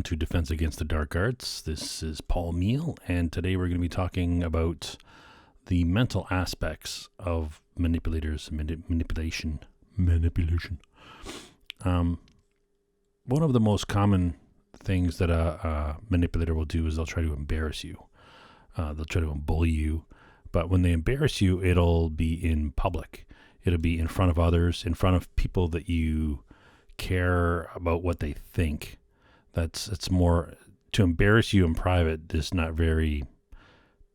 welcome to Defense Against the Dark Arts. This is Paul Miil, and today we're going to be talking about the mental aspects of manipulators, manipulation. One of the most common things that a manipulator will do is they'll try to embarrass you. They'll try to bully you, but when they embarrass you, it'll be in public. It'll be in front of others, in front of people that you care about what they think. It's more, to embarrass you in private is not very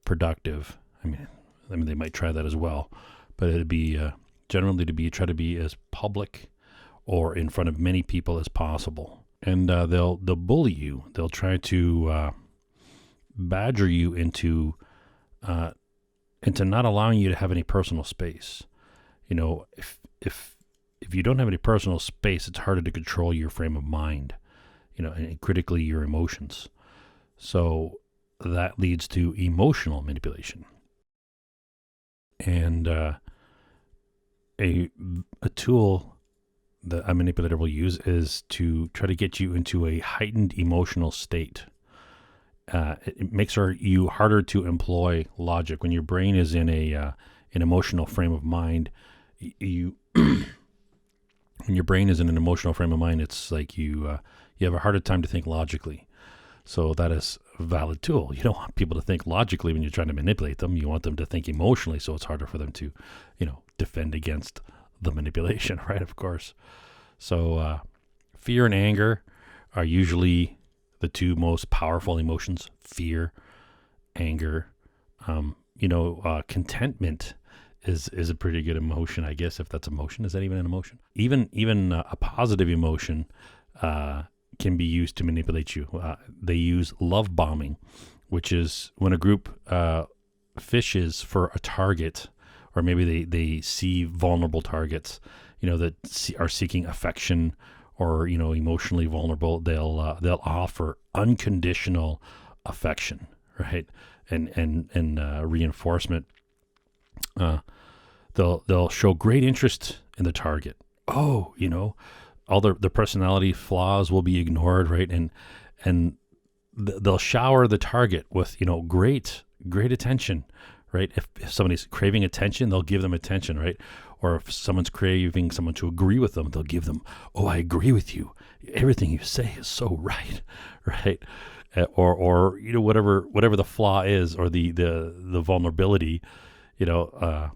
productive. I mean they might try that as well, but it'd be generally try to be as public or in front of many people as possible. And they'll bully you. They'll try to badger you into not allowing you to have any personal space. You know, if you don't have any personal space, it's harder to control your frame of mind, and critically your emotions. So that leads to emotional manipulation. And a tool that a manipulator will use is to try to get you into a heightened emotional state. It makes you harder to employ logic. When your brain is in an emotional frame of mind, when your brain is in an emotional frame of mind, it's like you have a harder time to think logically. So that is a valid tool. You don't want people to think logically when you're trying to manipulate them. You want them to think emotionally, so it's harder for them to, defend against the manipulation, right? Of course. So fear and anger are usually the two most powerful emotions. Fear, anger. Contentment is a pretty good emotion, I guess, if that's emotion. Is that even an emotion? Even a positive emotion can be used to manipulate you. They use love bombing, which is when a group fishes for a target, or maybe they see vulnerable targets, that are seeking affection or emotionally vulnerable. They'll offer unconditional affection, right, and reinforcement. They'll show great interest in the target. All their personality flaws will be ignored, right? And they'll shower the target with, great attention, right? If somebody's craving attention, they'll give them attention, right? Or if someone's craving someone to agree with them, they'll give them, oh, I agree with you. Everything you say is so right, right? Or whatever the flaw is, or the vulnerability, they'll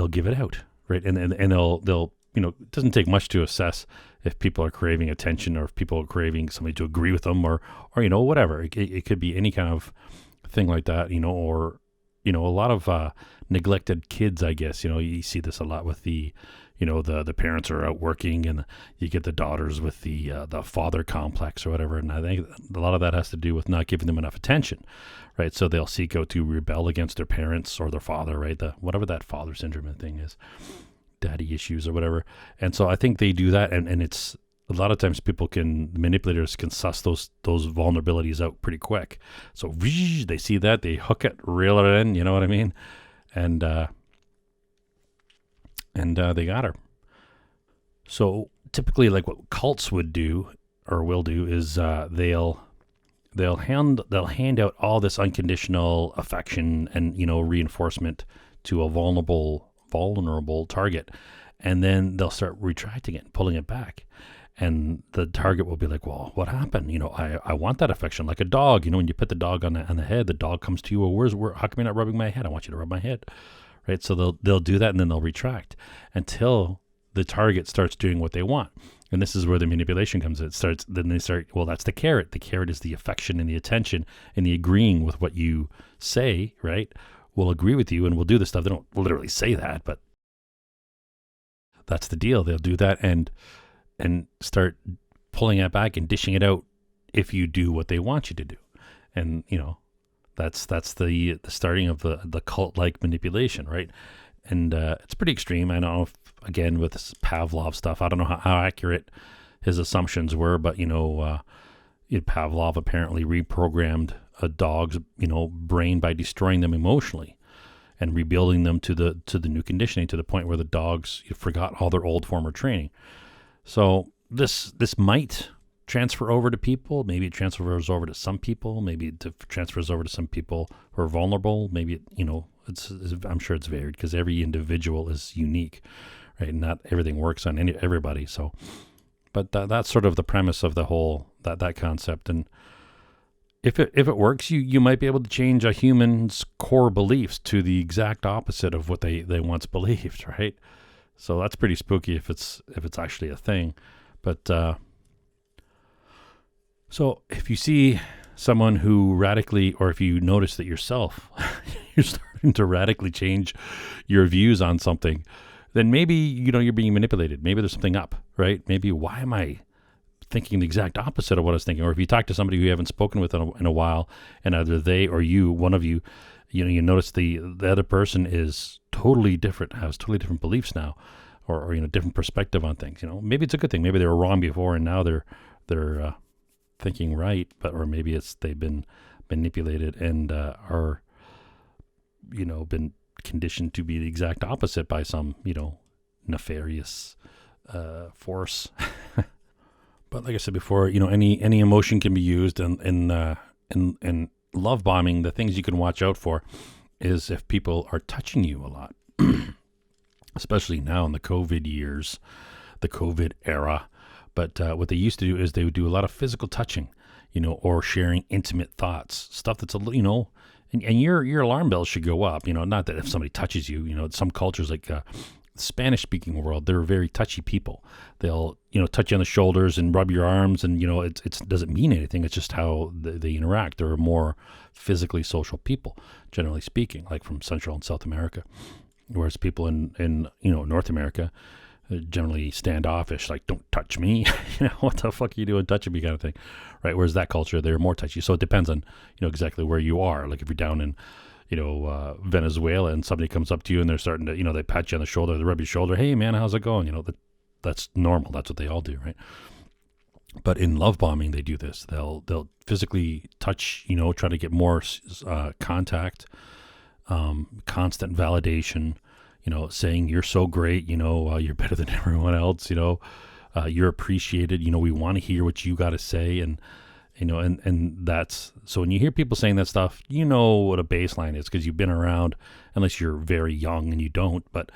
give it out, right? And they'll it doesn't take much to assess if people are craving attention, or if people are craving somebody to agree with them, or whatever. It could be any kind of thing like that, or a lot of neglected kids, I guess. You see this a lot with the parents are out working, and you get the daughters with the father complex or whatever. And I think a lot of that has to do with not giving them enough attention, right? So they'll seek out to rebel against their parents or their father, right? Whatever that father syndrome thing is, daddy issues or whatever. And so I think they do that, and it's a lot of times manipulators can suss those vulnerabilities out pretty quick. So they see that, they hook it, reel it in, you know what I mean? And they got her. So typically, like what cults would do or will do is they'll hand out all this unconditional affection and reinforcement to a vulnerable target, and then they'll start retracting it, pulling it back. And the target will be like, well, what happened? I want that affection, like a dog. When you put the dog on the head, the dog comes to you. Well, how come you're not rubbing my head? I want you to rub my head, right? So they'll do that, and then they'll retract until the target starts doing what they want. And this is where the manipulation comes in. Then they start, well, that's the carrot. The carrot is the affection and the attention and the agreeing with what you say, right? We'll agree with you and we'll do this stuff. They don't literally say that, but that's the deal. They'll do that and start pulling it back and dishing it out if you do what they want you to do. And, that's the starting of the cult-like manipulation, right? And it's pretty extreme. I don't know if, again, with this Pavlov stuff, I don't know how accurate his assumptions were, but, Pavlov apparently reprogrammed a dog's, brain by destroying them emotionally and rebuilding them to the new conditioning, to the point where the dogs forgot all their old former training. So this might transfer over to people. Maybe it transfers over to some people. Maybe it transfers over to some people who are vulnerable. Maybe, I'm sure it's varied because every individual is unique, right? And not everything works on everybody. So, but that's sort of the premise of the whole, that concept. And if it works, you might be able to change a human's core beliefs to the exact opposite of what they once believed, right? So that's pretty spooky if it's actually a thing. But so if you see someone who radically, or if you notice that yourself, you're starting to radically change your views on something, then maybe, you're being manipulated. Maybe there's something up, right? Maybe, why am I thinking the exact opposite of what I was thinking? Or if you talk to somebody who you haven't spoken with in a while, and either they or you, one of you, you notice the other person is totally different, has totally different beliefs now, or different perspective on things. Maybe it's a good thing. Maybe they were wrong before, and now they're thinking right, or maybe they've been manipulated and are been conditioned to be the exact opposite by some nefarious force. But like I said before, any emotion can be used, and in love bombing, the things you can watch out for is if people are touching you a lot, especially now in the COVID years, the COVID era. But what they used to do is they would do a lot of physical touching, or sharing intimate thoughts, stuff that's and your alarm bells should go up. Not that if somebody touches you, some cultures like Spanish-speaking world, they're very touchy people. They'll touch you on the shoulders and rub your arms, and it doesn't mean anything. It's just how they interact. They're more physically social people, generally speaking, like from Central and South America, whereas people in North America generally standoffish, like, don't touch me. What the fuck are you doing touching me, kind of thing, right? Whereas that culture, they're more touchy. So it depends on exactly where you are. Like if you're down in Venezuela and somebody comes up to you and they're starting to they pat you on the shoulder, they rub your shoulder, hey man, how's it going? That's normal. That's what they all do, right? But in love bombing, they do this. They'll physically touch, try to get more contact, constant validation, saying you're so great, you're better than everyone else, you're appreciated, we want to hear what you got to say. And that's, so when you hear people saying that stuff, what a baseline is, because you've been around, unless you're very young and you don't, but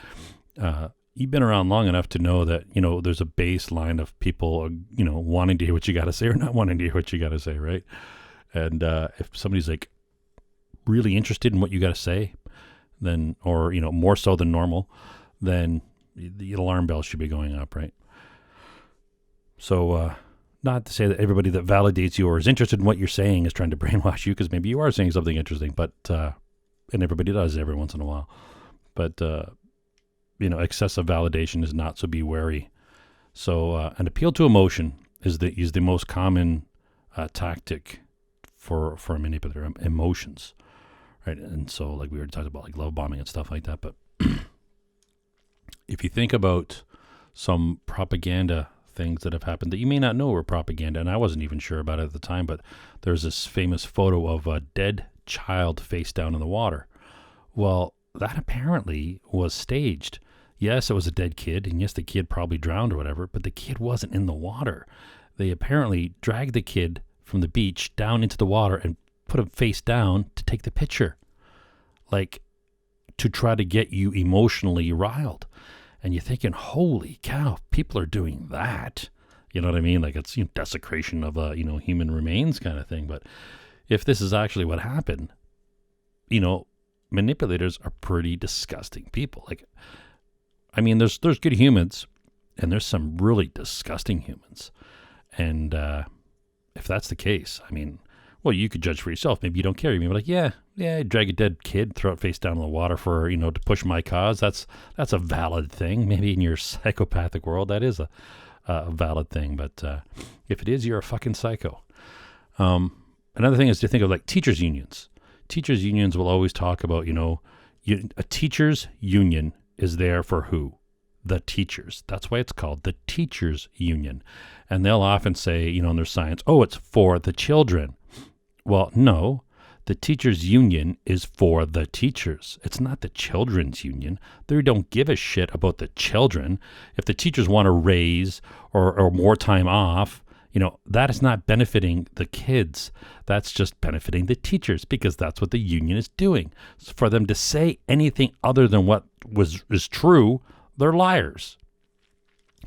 you've been around long enough to know that, there's a baseline of people, wanting to hear what you got to say or not wanting to hear what you got to say, right? And if somebody's like really interested in what you got to say, then, or, more so than normal, then the alarm bell should be going up, right? So, not to say that everybody that validates you or is interested in what you're saying is trying to brainwash you, because maybe you are saying something interesting, but, and everybody does every once in a while. But, excessive validation is not, so be wary. So, an appeal to emotion is the most common tactic for a manipulator, emotions. Right. And so, like we already talked about, like love bombing and stuff like that. But if you think about some propaganda things that have happened that you may not know were propaganda, and I wasn't even sure about it at the time, but there's this famous photo of a dead child face down in the water. Well, that apparently was staged. Yes, it was a dead kid, and yes, the kid probably drowned or whatever, but the kid wasn't in the water. They apparently dragged the kid from the beach down into the water and put him face down to take the picture, like to try to get you emotionally riled. And you're thinking, holy cow, people are doing that. You know what I mean? Like it's desecration of human remains kind of thing. But if this is actually what happened, manipulators are pretty disgusting people. Like, I mean, there's good humans, and there's some really disgusting humans. And if that's the case, I mean, well, you could judge for yourself. Maybe you don't care. You may be like, yeah, drag a dead kid, throw it face down in the water for, to push my cause. That's a valid thing. Maybe in your psychopathic world, that is a valid thing. But if it is, you're a fucking psycho. Another thing is to think of like teachers' unions. Teachers' unions will always talk about, a teachers' union is there for who? The teachers. That's why it's called the teachers' union. And they'll often say, in their science, oh, it's for the children. Well, no, The teachers' union is for the teachers. It's not the children's union. They don't give a shit about the children. If the teachers want a raise or more time off, that is not benefiting the kids. That's just benefiting the teachers, because that's what the union is doing. So for them to say anything other than what is true, they're liars.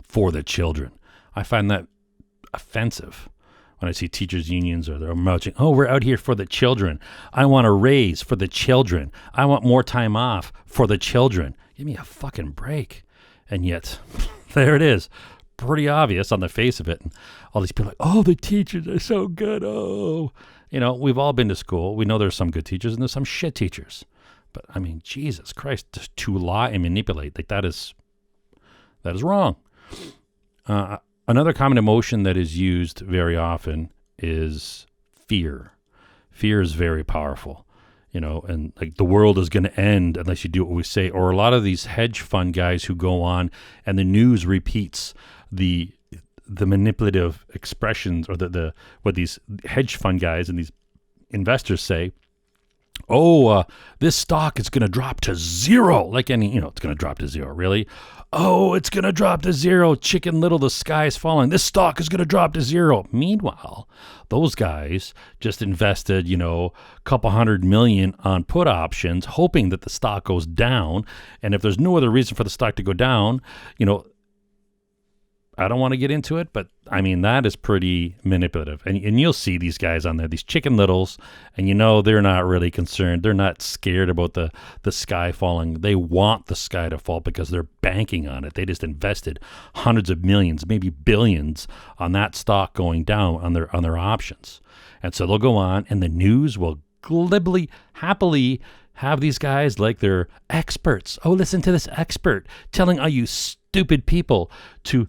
For the children. I find that offensive when I see teachers' unions, or they're marching, oh, we're out here for the children. I want a raise for the children. I want more time off for the children. Give me a fucking break. And yet, there it is. Pretty obvious on the face of it. And all these people are like, oh, the teachers are so good. Oh, we've all been to school. We know there's some good teachers and there's some shit teachers. But I mean, Jesus Christ, to lie and manipulate, like that is wrong. Another common emotion that is used very often is fear. Fear is very powerful, and like the world is going to end unless you do what we say. Or a lot of these hedge fund guys who go on and the news repeats the manipulative expressions, or what these hedge fund guys and these investors say. Oh, this stock is going to drop to zero. Like it's going to drop to zero. Really? Oh, it's going to drop to zero. Chicken Little, the sky is falling. This stock is going to drop to zero. Meanwhile, those guys just invested, a couple $100 million on put options, hoping that the stock goes down. And if there's no other reason for the stock to go down, I don't want to get into it, but I mean, that is pretty manipulative. And you'll see these guys on there, these Chicken Littles, and they're not really concerned. They're not scared about the sky falling. They want the sky to fall because they're banking on it. They just invested hundreds of millions, maybe billions on that stock going down on their options. And so they'll go on, and the news will glibly, happily have these guys like they're experts. Oh, listen to this expert telling all you stupid people to,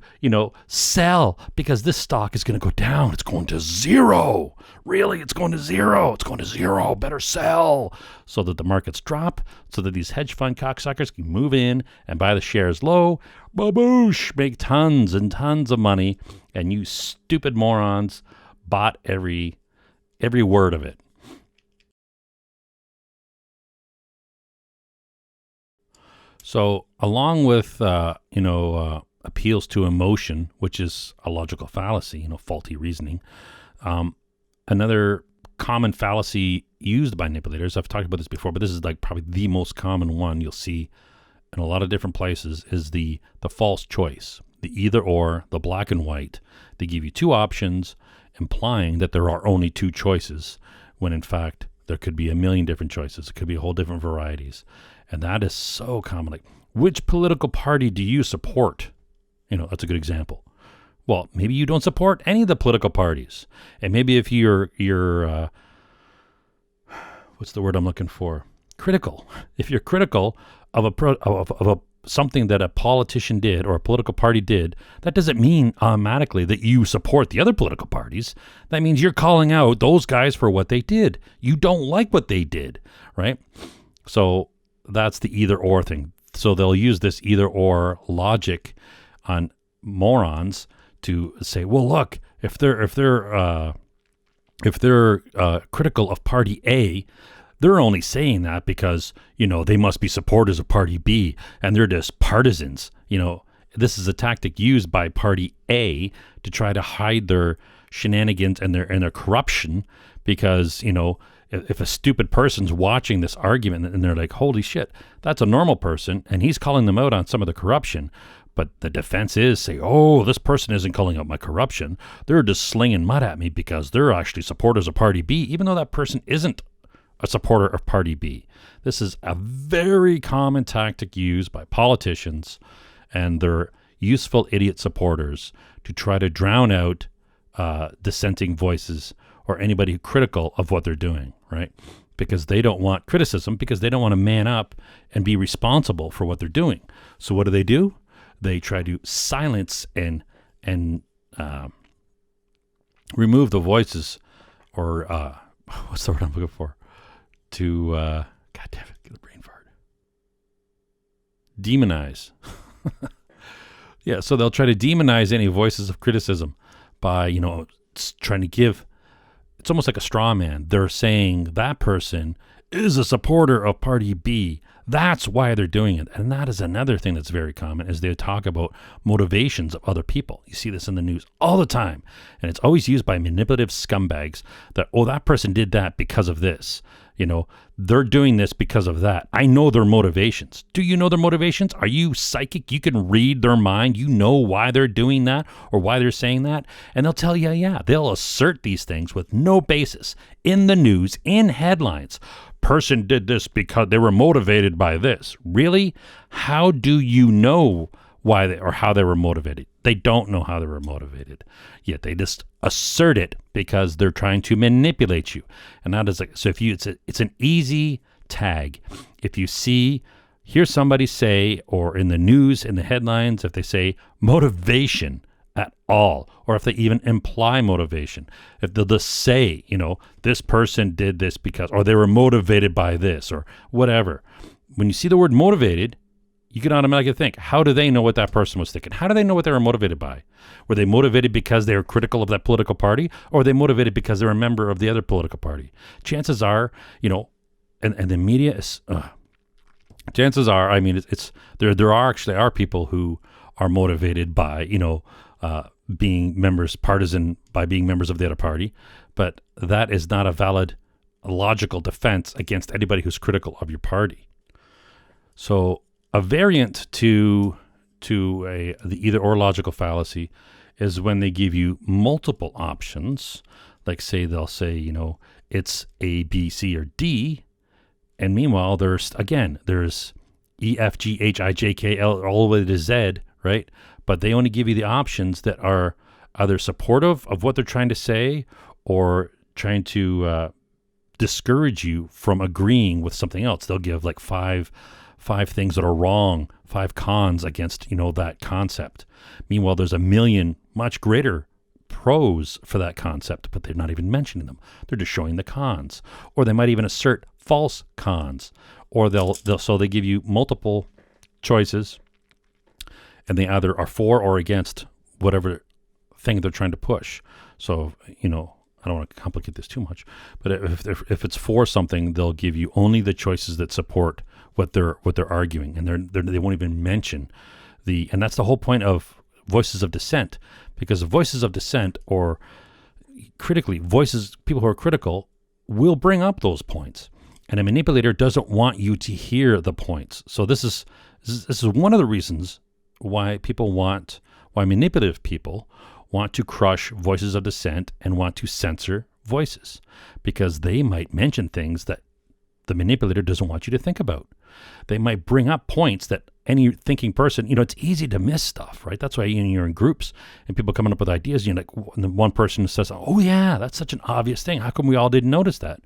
sell because this stock is going to go down. It's going to zero. Really? It's going to zero. It's going to zero. Better sell. So that the markets drop, so that these hedge fund cocksuckers can move in and buy the shares low. Baboosh! Make tons and tons of money. And you stupid morons bought every word of it. So along with, appeals to emotion, which is a logical fallacy, faulty reasoning, another common fallacy used by manipulators, I've talked about this before, but this is like probably the most common one you'll see in a lot of different places, is the false choice, the either or, the black and white. They give you two options, implying that there are only two choices, when in fact there could be a million different choices. It could be a whole different varieties. And that is so common. Like, which political party do you support? That's a good example. Well, maybe you don't support any of the political parties. And maybe if you're what's the word I'm looking for? Critical. If you're critical of something that a politician did or a political party did, that doesn't mean automatically that you support the other political parties. That means you're calling out those guys for what they did. You don't like what they did, right? So that's the either or thing. So they'll use this either or logic on morons to say, well, look, if they're critical of party A, they're only saying that because, they must be supporters of party B and they're just partisans. This is a tactic used by party A to try to hide their shenanigans and their corruption, because, if a stupid person's watching this argument and they're like, holy shit, that's a normal person, and he's calling them out on some of the corruption, but the defense is say, oh, this person isn't calling out my corruption. They're just slinging mud at me because they're actually supporters of party B, even though that person isn't a supporter of party B. This is a very common tactic used by politicians and their useful idiot supporters to try to drown out dissenting voices or anybody critical of what they're doing, right? Because they don't want criticism, because they don't want to man up and be responsible for what they're doing. So what do? They try to silence and remove the voices, or what's the word I'm looking for? To, God damn it, get a brain fart. Demonize. Yeah, so they'll try to demonize any voices of criticism by, trying to give it's almost like a straw man. They're saying that person is a supporter of party B. That's why they're doing it. And that is another thing that's very common, is they talk about motivations of other people. You see this in the news all the time. And it's always used by manipulative scumbags that, oh, that person did that because of this. You know, they're doing this because of that. I know their motivations. Do you know their motivations? Are you psychic? You can read their mind. You know why they're doing that or why they're saying that. And they'll tell you, yeah, they'll assert these things with no basis in the news, in headlines. Person did this because they were motivated by this. Really? How do you know why they, or how they were motivated? They don't know how they were motivated, yet they just assert it because they're trying to manipulate you. And that is like, so if you, it's an easy tag. If you hear somebody say, or in the news, in the headlines, if they say motivation at all, or if they even imply motivation, if they'll just say, you know, this person did this because, or they were motivated by this, or whatever. When you see the word motivated, you can automatically think, how do they know what that person was thinking? How do they know what they were motivated by? Were they motivated because they were critical of that political party, or were they motivated because they're a member of the other political party? Chances are, you know, and the media is, chances are, I mean, there are people who are motivated by, you know, being members, partisan, by being members of the other party, but that is not a valid, logical defense against anybody who's critical of your party. So a variant to the either or logical fallacy is when they give you multiple options, like they'll say, you know, it's A, B, C, or D, and meanwhile there's E, F, G, H, I, J, K, L, all the way to Z, right? But they only give you the options that are either supportive of what they're trying to say or trying to discourage you from agreeing with something else. They'll give like five things that are wrong, 5 cons against, you know, that concept. Meanwhile, there's a million much greater pros for that concept, but they're not even mentioning them. They're just showing the cons. Or they might even assert false cons. Or so they give you multiple choices, and they either are for or against whatever thing they're trying to push. So, you know, I don't want to complicate this too much, but if it's for something, they'll give you only the choices that support what they're arguing, and they won't even mention and that's the whole point of voices of dissent, because voices of dissent, or critically people who are critical, will bring up those points, and a manipulator doesn't want you to hear the points. So this is one of the reasons why manipulative people want to crush voices of dissent and want to censor voices, because they might mention things that the manipulator doesn't want you to think about. They might bring up points that any thinking person, you know, it's easy to miss stuff, right? That's why you're in groups and people coming up with ideas, you know, like, and the one person says, oh yeah, that's such an obvious thing. How come we all didn't notice that,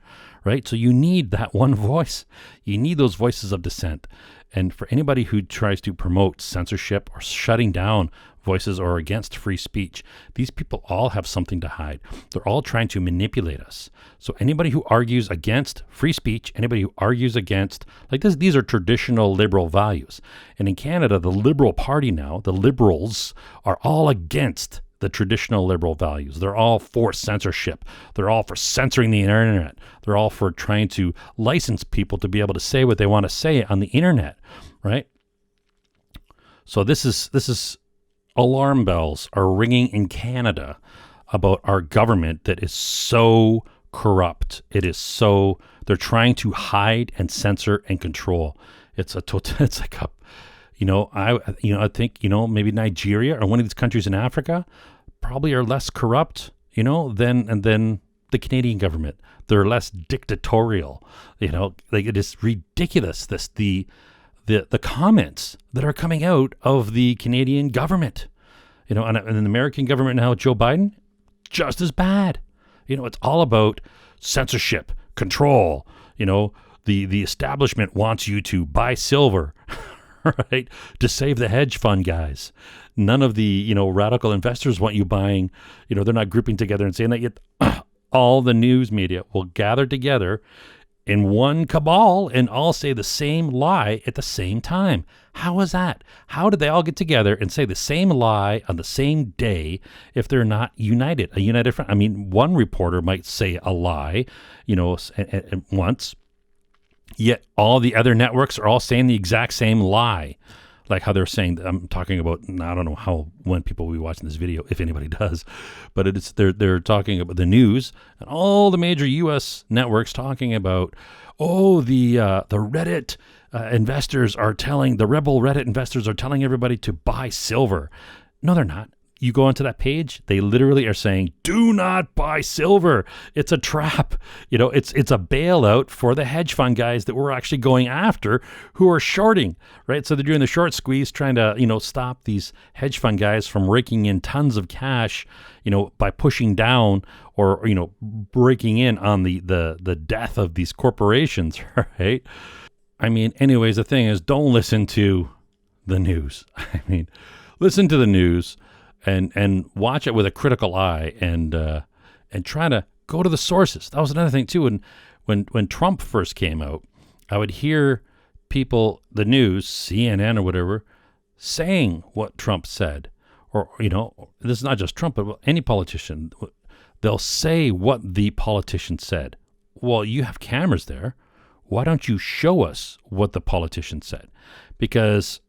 right? So you need that one voice. You need those voices of dissent. And for anybody who tries to promote censorship or shutting down voices or against free speech, these people all have something to hide. They're all trying to manipulate us. So anybody who argues against free speech, anybody who argues against, like this, these are traditional liberal values. And in Canada, the Liberal Party now, the Liberals, are all against the traditional liberal values. They're all for censorship. They're all for censoring the internet. They're all for trying to license people to be able to say what they want to say on the internet, right? So this is alarm bells are ringing in Canada about our government that is so corrupt. They're trying to hide and censor and control. It's like a, I think, maybe Nigeria or one of these countries in Africa probably are less corrupt, than the Canadian government. They're less dictatorial, like it is ridiculous. The comments that are coming out of the Canadian government, and the American government now, Joe Biden, just as bad. It's all about censorship, control. The establishment wants you to buy silver, right, to save the hedge fund guys. None of the, radical investors want you buying, they're not grouping together and saying that. Yet all the news media will gather together in one cabal and all say the same lie at the same time. How is that? How did they all get together and say the same lie on the same day if they're not united? A united front. I mean, one reporter might say a lie, once, yet all the other networks are all saying the exact same lie. Like how they're saying, I'm talking about, I don't know when people will be watching this video, if anybody does, but they're talking about the news and all the major U.S. networks talking about, the Reddit investors are telling, the rebel Reddit investors are telling everybody to buy silver. No, they're not. You go onto that page, they literally are saying, do not buy silver. It's a trap. It's a bailout for the hedge fund guys that we're actually going after who are shorting, right? So they're doing the short squeeze, trying to, stop these hedge fund guys from raking in tons of cash, by pushing down or, breaking in on the death of these corporations, right? I mean, anyways, the thing is, don't listen to the news. I mean, listen to the news. And watch it with a critical eye and try to go to the sources. That was another thing too. And when Trump first came out, I would hear people, the news, CNN or whatever, saying what Trump said. Or, this is not just Trump, but any politician. They'll say what the politician said. Well, you have cameras there. Why don't you show us what the politician said? Because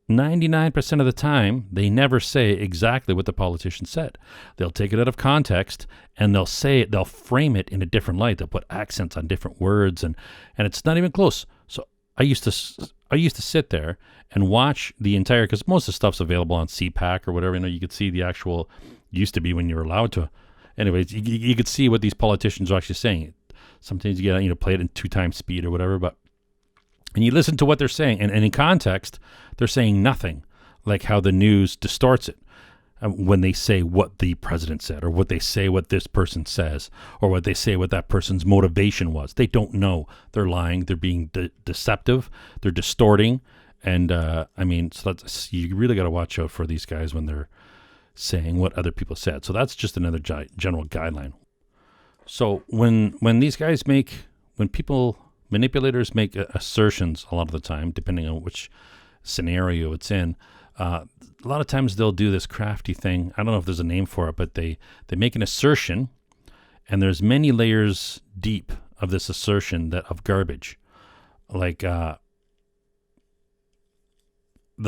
99% of the time, they never say exactly what the politician said. They'll take it out of context and they'll frame it in a different light. They'll put accents on different words and it's not even close. So I used to sit there and watch the entire, because most of the stuff's available on CPAC or whatever. You could see the actual, used to be when you were allowed to. Anyways, you could see what these politicians are actually saying. Sometimes you get, play it in 2 times speed or whatever, and you listen to what they're saying, and in context, they're saying nothing, like how the news distorts it when they say what the president said, or what they say what this person says, or what they say what that person's motivation was. They don't know. They're lying. They're being deceptive. They're distorting. And, so you really got to watch out for these guys when they're saying what other people said. So that's just another general guideline. So when these guys manipulators make assertions a lot of the time, depending on which scenario it's in. A lot of times they'll do this crafty thing. I don't know if there's a name for it, but they make an assertion, and there's many layers deep of this assertion of garbage. Like they'll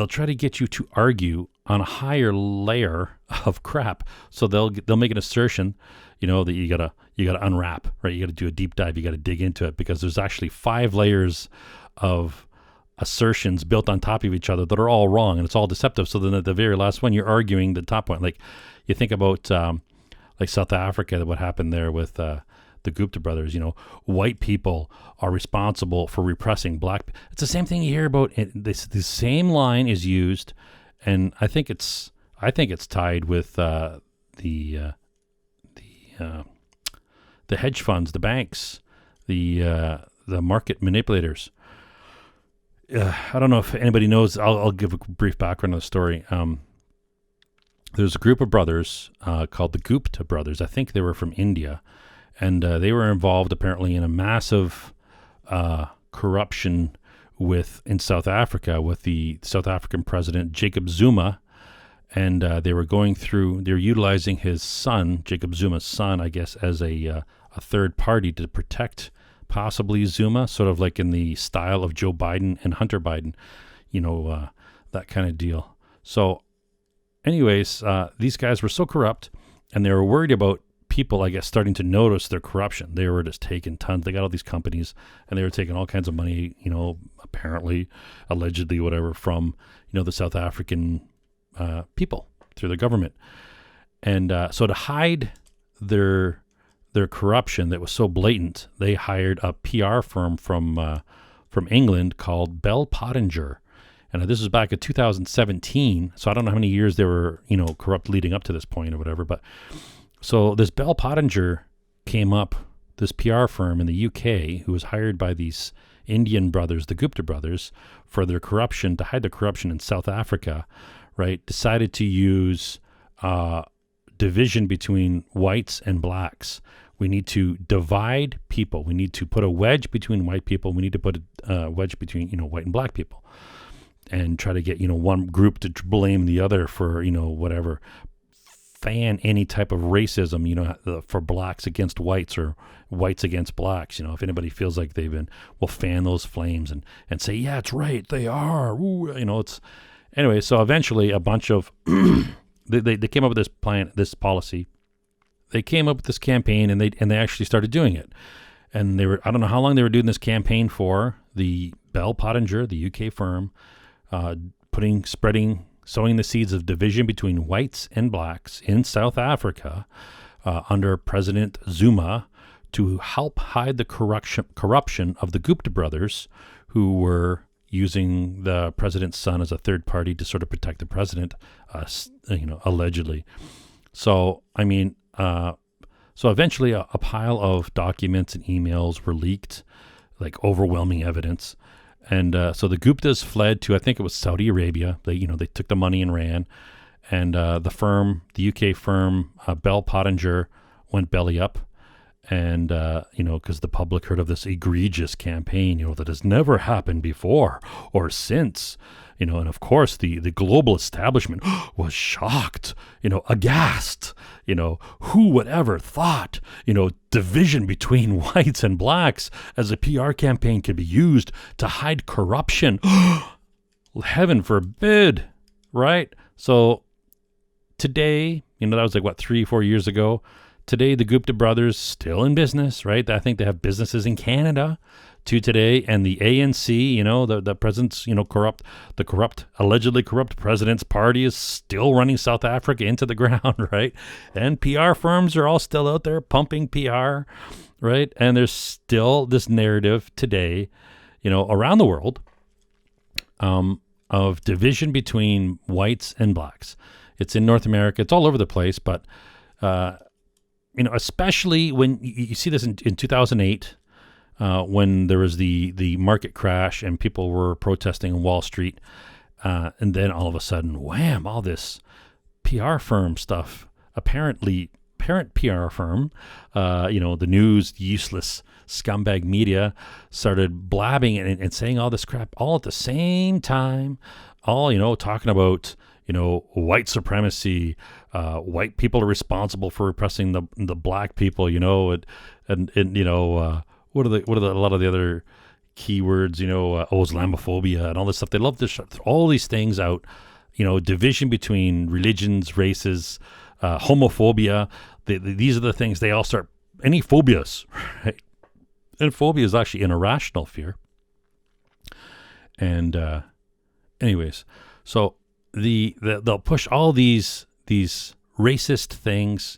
try to get you to argue on a higher layer of crap. So they'll make an assertion, that you gotta unwrap, right? You gotta do a deep dive. You gotta dig into it because there's actually 5 layers of assertions built on top of each other that are all wrong and it's all deceptive. So then at the very last one, you're arguing the top one. Like you think about like South Africa, what happened there with the Gupta brothers. White people are responsible for repressing black. It's the same thing you hear about. The same line is used, and I think it's tied with the hedge funds, the banks, the market manipulators. I don't know if anybody knows. I'll give a brief background on the story. There's a group of brothers called the Gupta brothers. I think they were from India, and they were involved apparently in a massive corruption in South Africa with the South African president Jacob Zuma, and they were utilizing his son, Jacob Zuma's son, I guess, as a third party to protect possibly Zuma, sort of like in the style of Joe Biden and Hunter Biden, that kind of deal. So anyways, these guys were so corrupt, and they were worried about people, I guess, starting to notice their corruption. They were just taking tons. They got all these companies, and they were taking all kinds of money, apparently, allegedly, whatever, from, the South African people through the government. And so to hide their corruption that was so blatant, they hired a PR firm from England called Bell Pottinger. And this was back in 2017, so I don't know how many years they were, corrupt leading up to this point or whatever. But so this Bell Pottinger came up, this PR firm in the UK, who was hired by these Indian brothers, the Gupta brothers, for their corruption, to hide their corruption in South Africa, right, decided to use division between whites and blacks, We need to divide people. We need to put a wedge between white people. We need to put a wedge between, white and black people, and try to get, one group to blame the other for, whatever. Fan any type of racism, for blacks against whites or whites against blacks. If anybody feels like we'll fan those flames and say, yeah, it's right, they are. Ooh, anyway. So eventually, a bunch of they came up with this plan, this policy. They came up with this campaign, and they actually started doing it. And I don't know how long they were doing this campaign for. The Bell Pottinger, the UK firm, sowing the seeds of division between whites and blacks in South Africa under President Zuma to help hide the corruption of the Gupta brothers, who were using the president's son as a third party to sort of protect the president, allegedly. So, so eventually a pile of documents and emails were leaked, like overwhelming evidence. And so the Guptas fled to, I think it was Saudi Arabia. They took the money and ran. And the UK firm, Bell Pottinger, went belly up. And, because the public heard of this egregious campaign, that has never happened before or since. And of course the global establishment was shocked, aghast, who would ever thought, division between whites and blacks as a PR campaign could be used to hide corruption. Heaven forbid, right? So today, that was like 3-4 years ago. Today, the Gupta brothers still in business, right? I think they have businesses in Canada to today, and the ANC, the president's, allegedly corrupt president's party is still running South Africa into the ground, right? And PR firms are all still out there pumping PR, right? And there's still this narrative today, around the world, of division between whites and blacks. It's in North America. It's all over the place, but, especially when you see this in 2008, when there was the market crash and people were protesting on Wall Street, and then all of a sudden, wham, all this PR firm stuff, apparently parent PR firm, the news, useless scumbag media, started blabbing and saying all this crap all at the same time, all, talking about, white supremacy, white people are responsible for repressing the black people, what are a lot of the other keywords, Islamophobia and all this stuff. They love to shut all these things out, division between religions, races, homophobia. These are the things they all start, any phobias, right? And phobia is actually an irrational fear. And anyways, so they'll push all these racist things,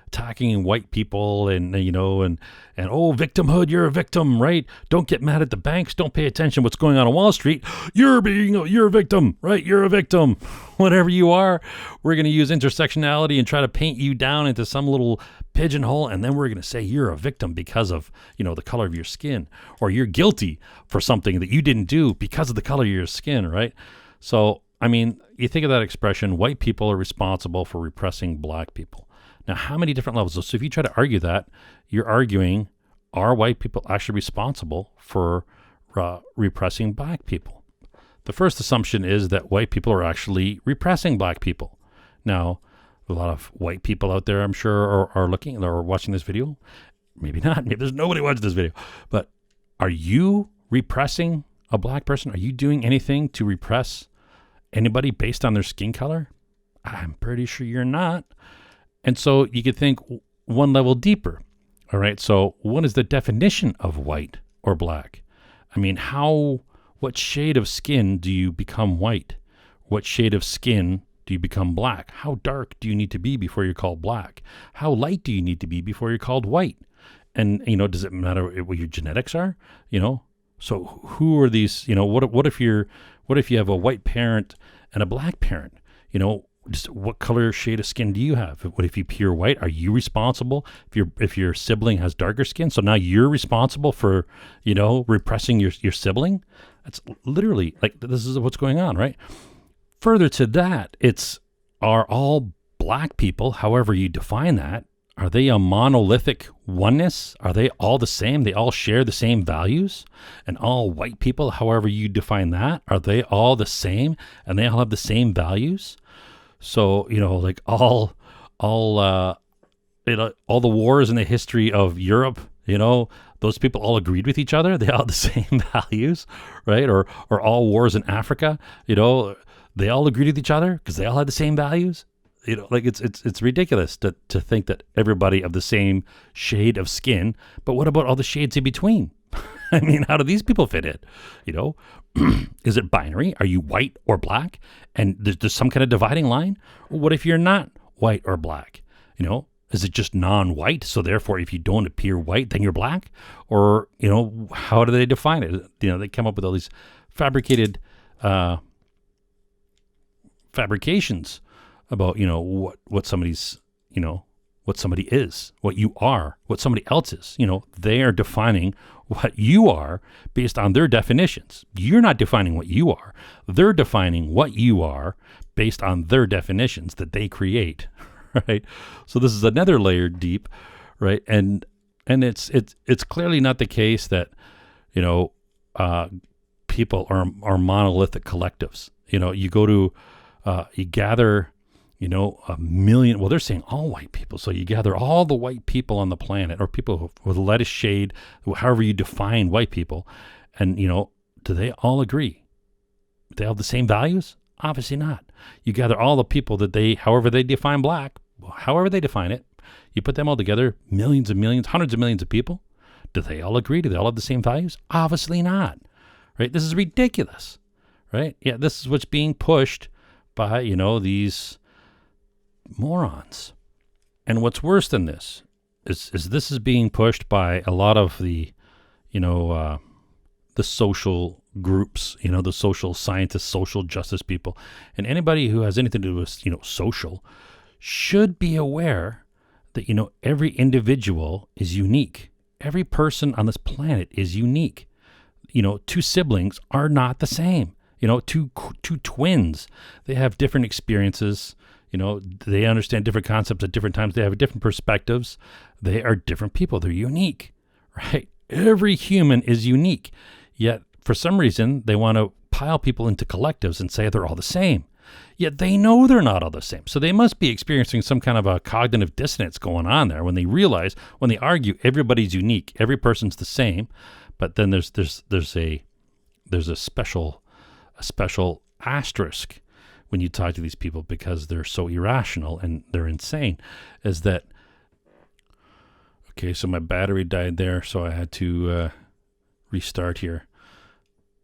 attacking white people and oh, victimhood, you're a victim, right? Don't get mad at the banks. Don't pay attention to what's going on Wall Street. You're a victim, right? You're a victim. Whatever you are, we're going to use intersectionality and try to paint you down into some little pigeonhole, and then we're going to say you're a victim because of, the color of your skin, or you're guilty for something that you didn't do because of the color of your skin, right? So, you think of that expression, white people are responsible for repressing black people. Now, how many different levels? So if you try to argue that, you're arguing, are white people actually responsible for repressing black people? The first assumption is that white people are actually repressing black people. Now, a lot of white people out there, I'm sure, are looking or watching this video. Maybe not. Maybe there's nobody watching this video. But are you repressing a black person? Are you doing anything to repress anybody based on their skin color? I'm pretty sure you're not. And so you could think one level deeper. All right. So what is the definition of white or black? What shade of skin do you become white? What shade of skin do you become black? How dark do you need to be before you're called black? How light do you need to be before you're called white? And, does it matter what your genetics are? So who are these, what if you have a white parent and a black parent, just what color shade of skin do you have? What if you pure white? Are you responsible if your sibling has darker skin? So now you're responsible for, repressing your sibling? That's literally this is what's going on, right? Further to that, are all black people, however you define that, Are they a monolithic oneness? Are they all the same? They all share the same values? And all white people, however you define that, are they all the same and they all have the same values? So, like all the wars in the history of Europe, those people all agreed with each other. They all had the same values, right? Or all wars in Africa, they all agreed with each other because they all had the same values. It's ridiculous to think that everybody of the same shade of skin, but what about all the shades in between? I mean, how do these people fit in? Is it binary? Are you white or black? And there's some kind of dividing line? What if you're not white or black? Is it just non-white? So therefore, if you don't appear white, then you're black? Or, how do they define it? They come up with all these fabricated fabrications about, what somebody's, what somebody is, what you are, what somebody else is. They are defining what you are based on their definitions. You're not defining what you are. They're defining what you are based on their definitions that they create, right? So this is another layer deep, right? And it's clearly not the case that, people are monolithic collectives. You go to, you gather, a million, well, they're saying all white people. So you gather all the white people on the planet, or people with lettuce shade, however you define white people. And, do they all agree? Do they have the same values? Obviously not. You gather all the people that however they define black, however they define it, you put them all together, millions and millions, hundreds of millions of people. Do they all agree? Do they all have the same values? Obviously not, right? This is ridiculous, right? Yeah, this is what's being pushed by, these morons. And what's worse than this is this is being pushed by a lot of the, the social groups, the social scientists, social justice people, and anybody who has anything to do with, social should be aware that, every individual is unique. Every person on this planet is unique. Two siblings are not the same. Two twins, they have different experiences. They understand different concepts at different times. They have different perspectives. They are different people. They're unique, right? Every human is unique. Yet, for some reason, they want to pile people into collectives and say they're all the same. Yet they know they're not all the same. So they must be experiencing some kind of a cognitive dissonance going on there when they realize, when they argue, everybody's unique, every person's the same. But then there's a special asterisk when you talk to these people, because they're so irrational and they're insane, is that, okay, so my battery died there, so I had to restart here.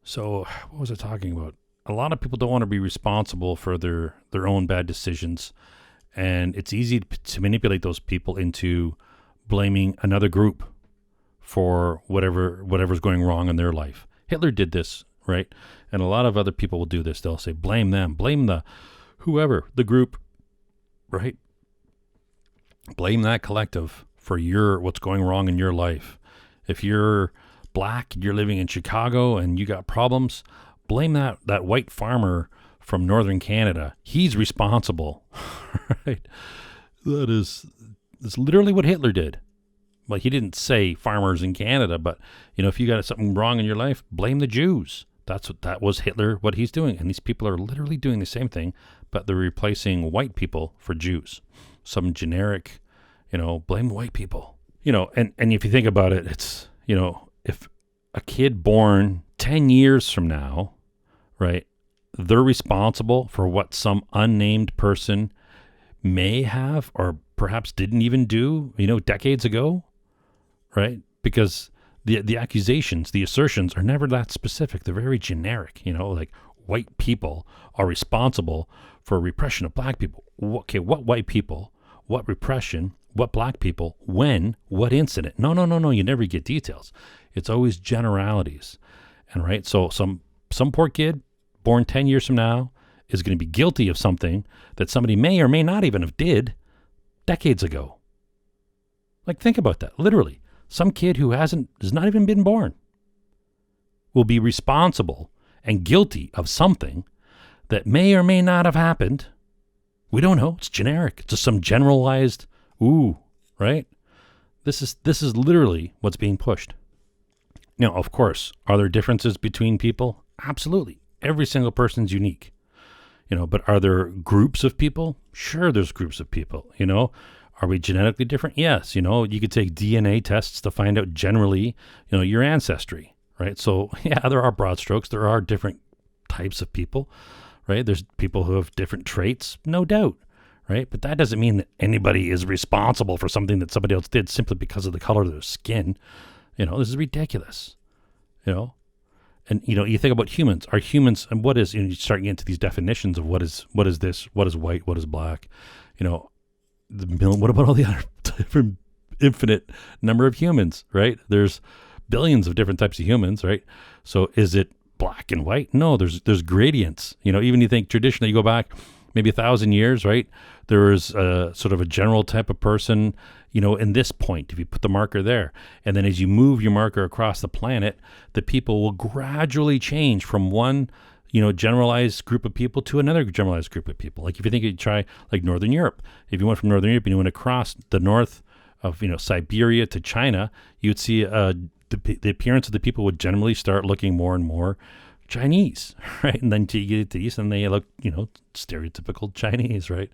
So what was I talking about? A lot of people don't want to be responsible for their own bad decisions, and it's easy to manipulate those people into blaming another group for whatever's going wrong in their life. Hitler did this, right? And a lot of other people will do this. They'll say, blame them, blame the the group, right? Blame that collective for what's going wrong in your life. If you're black, you're living in Chicago and you got problems, blame that white farmer from northern Canada. He's responsible, right? That's literally what Hitler did. Well, he didn't say farmers in Canada, but, if you got something wrong in your life, blame the Jews. That was Hitler, what he's doing. And these people are literally doing the same thing, but they're replacing white people for Jews. Some generic, blame the white people. And if you think about it, it's, if a kid born 10 years from now, right, they're responsible for what some unnamed person may have or perhaps didn't even do, decades ago, right? Because the accusations, the assertions are never that specific. They're very generic, like white people are responsible for repression of black people. Okay, what white people, what repression, what black people, when, what incident? No, you never get details. It's always generalities. And right, so some poor kid born 10 years from now is going to be guilty of something that somebody may or may not even have did decades ago. Like, think about that, literally. Some kid who has not even been born will be responsible and guilty of something that may or may not have happened. We don't know. It's generic. It's just some generalized, right? This is literally what's being pushed. Now, of course, are there differences between people? Absolutely. Every single person's unique. But are there groups of people? Sure, there's groups of people. Are we genetically different? Yes. You could take DNA tests to find out generally, your ancestry, right? So yeah, there are broad strokes. There are different types of people, right? There's people who have different traits, no doubt, right? But that doesn't mean that anybody is responsible for something that somebody else did simply because of the color of their skin. This is ridiculous, And, you think about humans. Are humans, and what is, you start getting into these definitions of what is this, what is white, what is black, what about all the other different infinite number of humans, right? There's billions of different types of humans, right? So is it black and white? No, there's gradients. Even you think traditionally, you go back maybe 1,000 years, right? There was a sort of a general type of person, in this point, if you put the marker there. And then as you move your marker across the planet, the people will gradually change from one, generalized group of people to another generalized group of people. Like if you think you try like Northern Europe, if you went from Northern Europe and you went across the north of, Siberia to China, you'd see the appearance of the people would generally start looking more and more Chinese, right? And then you get to the east and they look, stereotypical Chinese, right?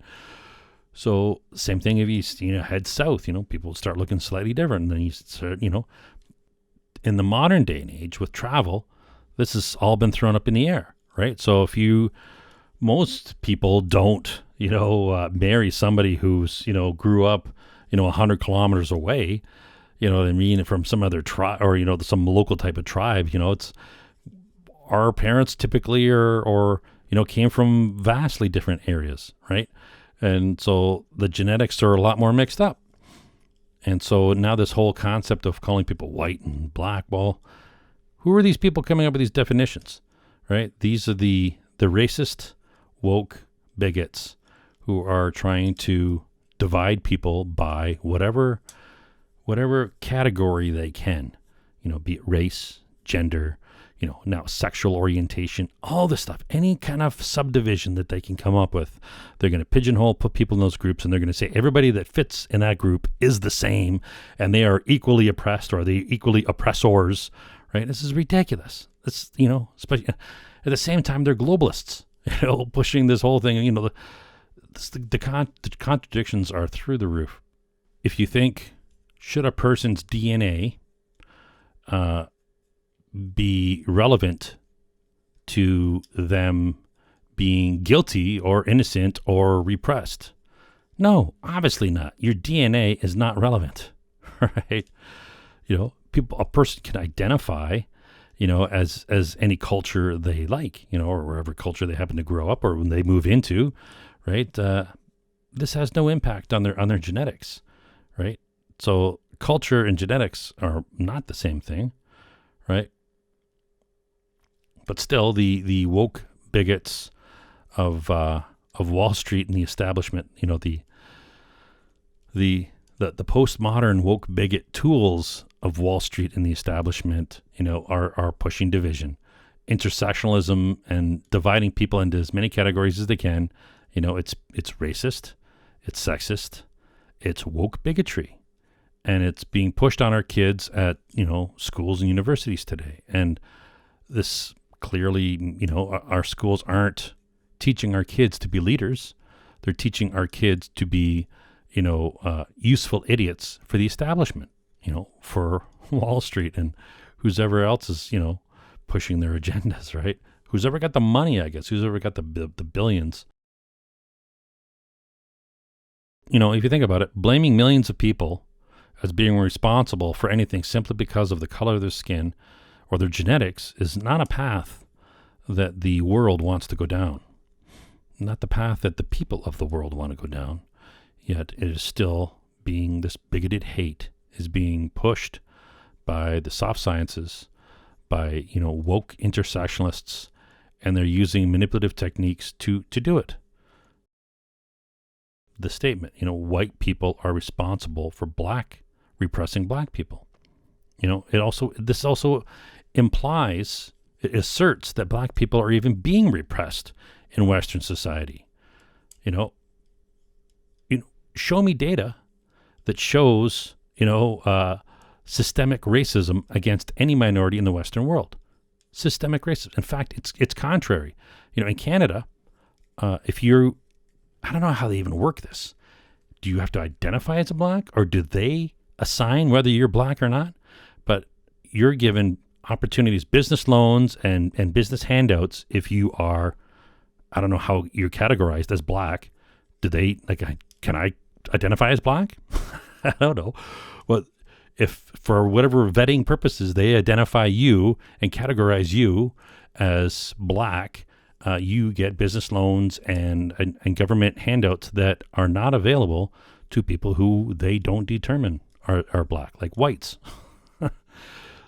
So same thing if you head south, people start looking slightly different. And then you start, in the modern day and age with travel, this has all been thrown up in the air, right? So most people don't, marry somebody who's, grew up, 100 kilometers away, from some other tribe or, some local type of tribe, it's our parents typically or came from vastly different areas, right? And so the genetics are a lot more mixed up. And so now this whole concept of calling people white and black, well, who are these people coming up with these definitions, right? These are the racist, woke bigots who are trying to divide people by whatever category they can, be it race, gender, now sexual orientation, all this stuff, any kind of subdivision that they can come up with. They're going to pigeonhole, put people in those groups, and they're going to say everybody that fits in that group is the same, and they are equally oppressed or they equally oppressors, right? This is ridiculous. It's, especially at the same time, they're globalists, pushing this whole thing, the contradictions are through the roof. If you think, should a person's DNA be relevant to them being guilty or innocent or repressed? No, obviously not. Your DNA is not relevant, right? A person can identify, as any culture they like, or wherever culture they happen to grow up or when they move into, right? This has no impact on their genetics, right? So culture and genetics are not the same thing, right? But still, the woke bigots of Wall Street and the establishment, the postmodern woke bigot tools of Wall Street and the establishment, are pushing division, intersectionalism, and dividing people into as many categories as they can. It's racist, it's sexist, it's woke bigotry, and it's being pushed on our kids at schools and universities today. And this clearly, our schools aren't teaching our kids to be leaders. They're teaching our kids to be, useful idiots for the establishment, for Wall Street and who's ever else is, pushing their agendas, right? Who's ever got the money, I guess, who's ever got the billions. If you think about it, blaming millions of people as being responsible for anything simply because of the color of their skin or their genetics is not a path that the world wants to go down. Not the path that the people of the world want to go down. Yet it is still being, this bigoted hate is being pushed by the soft sciences, by, woke intersectionalists, and they're using manipulative techniques to do it. The statement, white people are responsible for repressing black people. This also implies, it asserts that black people are even being repressed in Western society. Show me data that shows, systemic racism against any minority in the Western world. Systemic racism. In fact, it's contrary. In Canada, I don't know how they even work this. Do you have to identify as a black, or do they assign whether you're black or not? But you're given opportunities, business loans and business handouts if you are, I don't know how you're categorized as black. Do they, can I identify as black? I don't know. Well, if for whatever vetting purposes they identify you and categorize you as black, you get business loans and government handouts that are not available to people who they don't determine are black, like whites.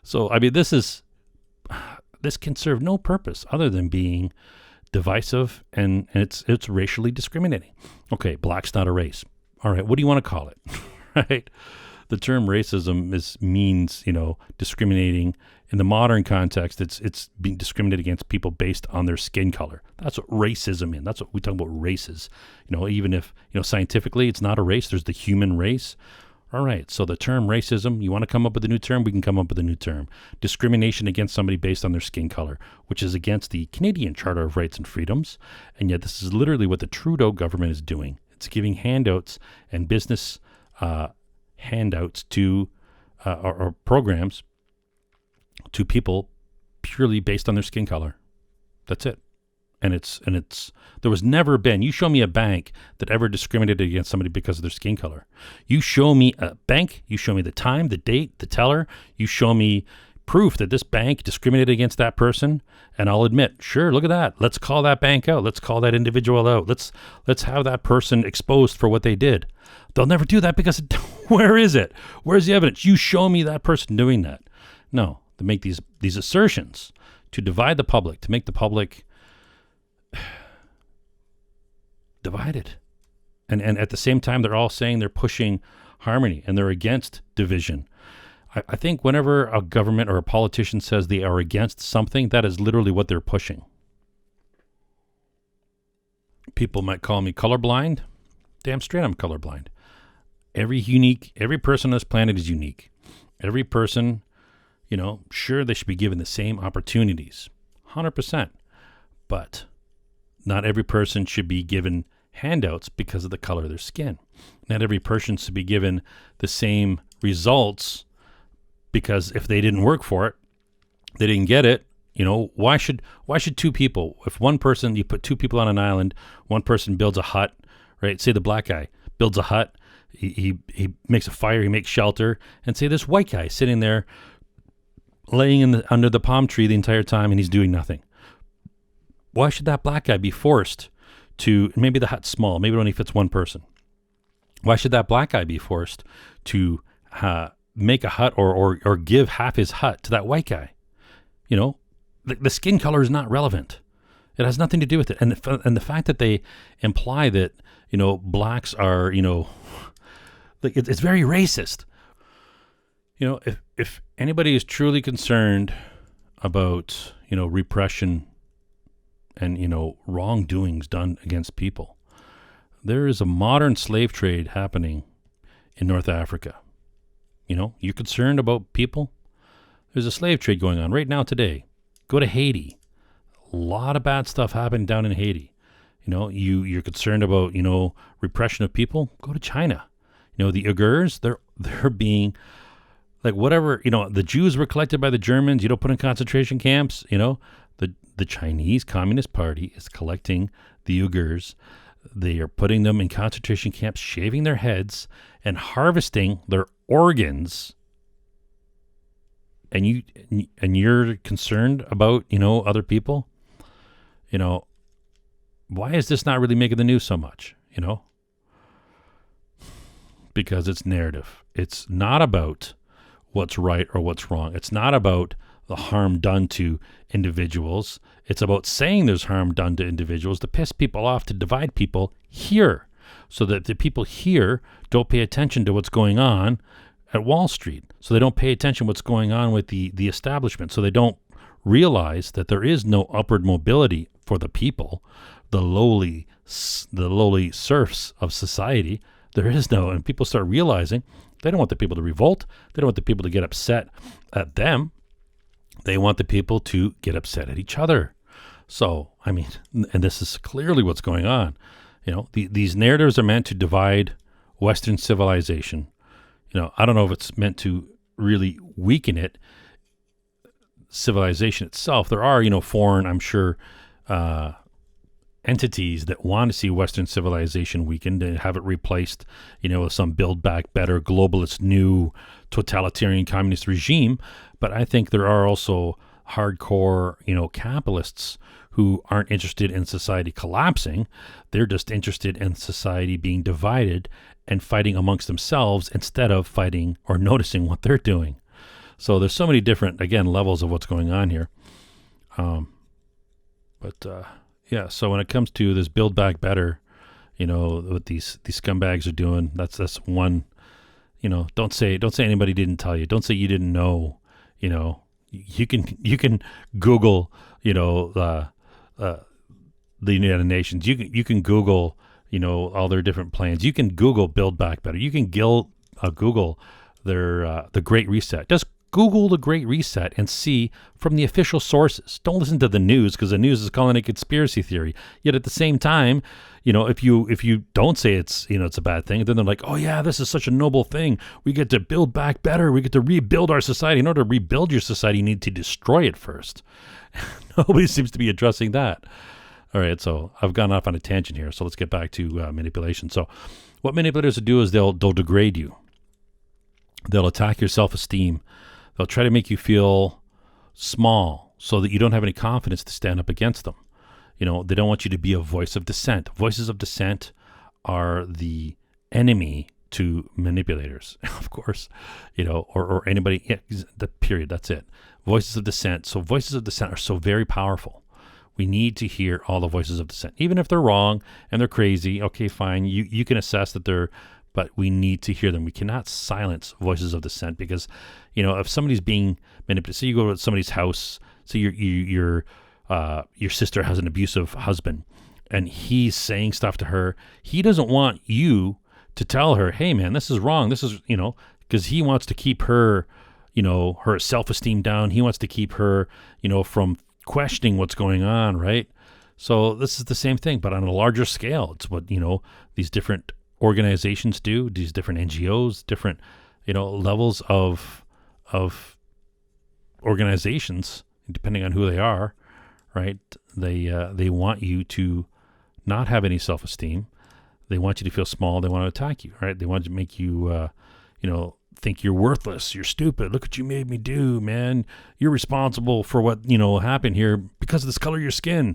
So, I mean, this can serve no purpose other than being divisive, and it's racially discriminating. Okay, black's not a race. All right, what do you want to call it? Right? The term racism means discriminating. In the modern context, it's being discriminated against people based on their skin color. That's what racism is. That's what we talk about races. Even if scientifically it's not a race, there's the human race. All right, so the term racism, you want to come up with a new term, we can come up with a new term. Discrimination against somebody based on their skin color, which is against the Canadian Charter of Rights and Freedoms, and yet this is literally what the Trudeau government is doing. It's giving handouts and business handouts to or programs to people purely based on their skin color. That's it. And it's there was never been, you show me a bank that ever discriminated against somebody because of their skin color. You show me a bank, you show me the time, the date, the teller, you show me proof that this bank discriminated against that person, and I'll admit, sure, look at that. Let's call that bank out. Let's call that individual out. Let's have that person exposed for what they did. They'll never do that because where is it? Where's the evidence? You show me that person doing that. No, they make these assertions to divide the public, to make the public divided. And at the same time, they're all saying they're pushing harmony and they're against division. I think whenever a government or a politician says they are against something, that is literally what they're pushing. People might call me colorblind. Damn straight I'm colorblind. Every person on this planet is unique. Every person, sure, they should be given the same opportunities. 100%. But not every person should be given handouts because of the color of their skin. Not every person should be given the same results because if they didn't work for it, they didn't get it. Why should two people, if one person, you put two people on an island, one person builds a hut, right? Say the black guy builds a hut, he makes a fire, he makes shelter, and say this white guy sitting there laying under the palm tree the entire time and he's doing nothing. Why should that black guy be forced to, maybe the hut's small, maybe it only fits one person. Why should that black guy be forced to make a hut or give half his hut to that white guy? The skin color is not relevant. It has nothing to do with it. And the fact that they imply that, blacks are, it's very racist. If anybody is truly concerned about, repression and, wrongdoings done against people, there is a modern slave trade happening in North Africa. You're concerned about people? There's a slave trade going on right now today. Go to Haiti. A lot of bad stuff happening down in Haiti. You're concerned about, repression of people? Go to China. The Uyghurs, they're being, like, whatever, the Jews were collected by the Germans, put in concentration camps, the Chinese Communist Party is collecting the Uyghurs. They are putting them in concentration camps, shaving their heads and harvesting their organs. And you're concerned about, other people? Why is this not really making the news so much? Because it's narrative. It's not about what's right or what's wrong. It's not about the harm done to individuals. It's about saying there's harm done to individuals to piss people off, to divide people here, so that the people here don't pay attention to what's going on at Wall Street. So they don't pay attention to what's going on with the establishment. So they don't realize that there is no upward mobility for the people, the lowly serfs of society. There is no, and people start realizing they don't want the people to revolt. They don't want the people to get upset at them. They want the people to get upset at each other. So, I mean, and this is clearly what's going on. These narratives are meant to divide Western civilization. I don't know if it's meant to really weaken it, civilization itself. There are, foreign, I'm sure, entities that want to see Western civilization weakened and have it replaced, with some build back better, globalist, new totalitarian communist regime. But I think there are also hardcore, capitalists who aren't interested in society collapsing. They're just interested in society being divided and fighting amongst themselves instead of fighting or noticing what they're doing. So there's so many different, again, levels of what's going on here. Yeah, so when it comes to this build back better, what these scumbags are doing, that's one, don't say anybody didn't tell you. Don't say you didn't know. You can Google, the United Nations. You can Google, all their different plans. You can Google build back better. You can Google their the Great Reset. Just Google the Great Reset and see from the official sources. Don't listen to the news, because the news is calling it a conspiracy theory. Yet at the same time, if you don't say it's a bad thing, then they're like, oh yeah, this is such a noble thing. We get to build back better. We get to rebuild our society. In order to rebuild your society, you need to destroy it first. Nobody seems to be addressing that. All right, so I've gone off on a tangent here. So let's get back to manipulation. So what manipulators will do is they'll degrade you. They'll attack your self-esteem. They'll try to make you feel small so that you don't have any confidence to stand up against them. They don't want you to be a voice of dissent. Voices of dissent are the enemy to manipulators, of course, or anybody, period, that's it. Voices of dissent. So voices of dissent are so very powerful. We need to hear all the voices of dissent, even if they're wrong and they're crazy. Okay, fine. You can assess that but we need to hear them. We cannot silence voices of dissent, because, if somebody's being manipulated, say you go to somebody's house, say your sister has an abusive husband and he's saying stuff to her. He doesn't want you to tell her, hey man, this is wrong. This is, because he wants to keep her, her self-esteem down. He wants to keep her, from questioning what's going on, right? So this is the same thing, but on a larger scale. It's what, these different organizations do, these different NGOs, different, levels of organizations, depending on who they are, right? They want you to not have any self-esteem. They want you to feel small. They want to attack you, right? They want to make you, think you're worthless. You're stupid. Look what you made me do, man. You're responsible for what, happened here because of this color of your skin,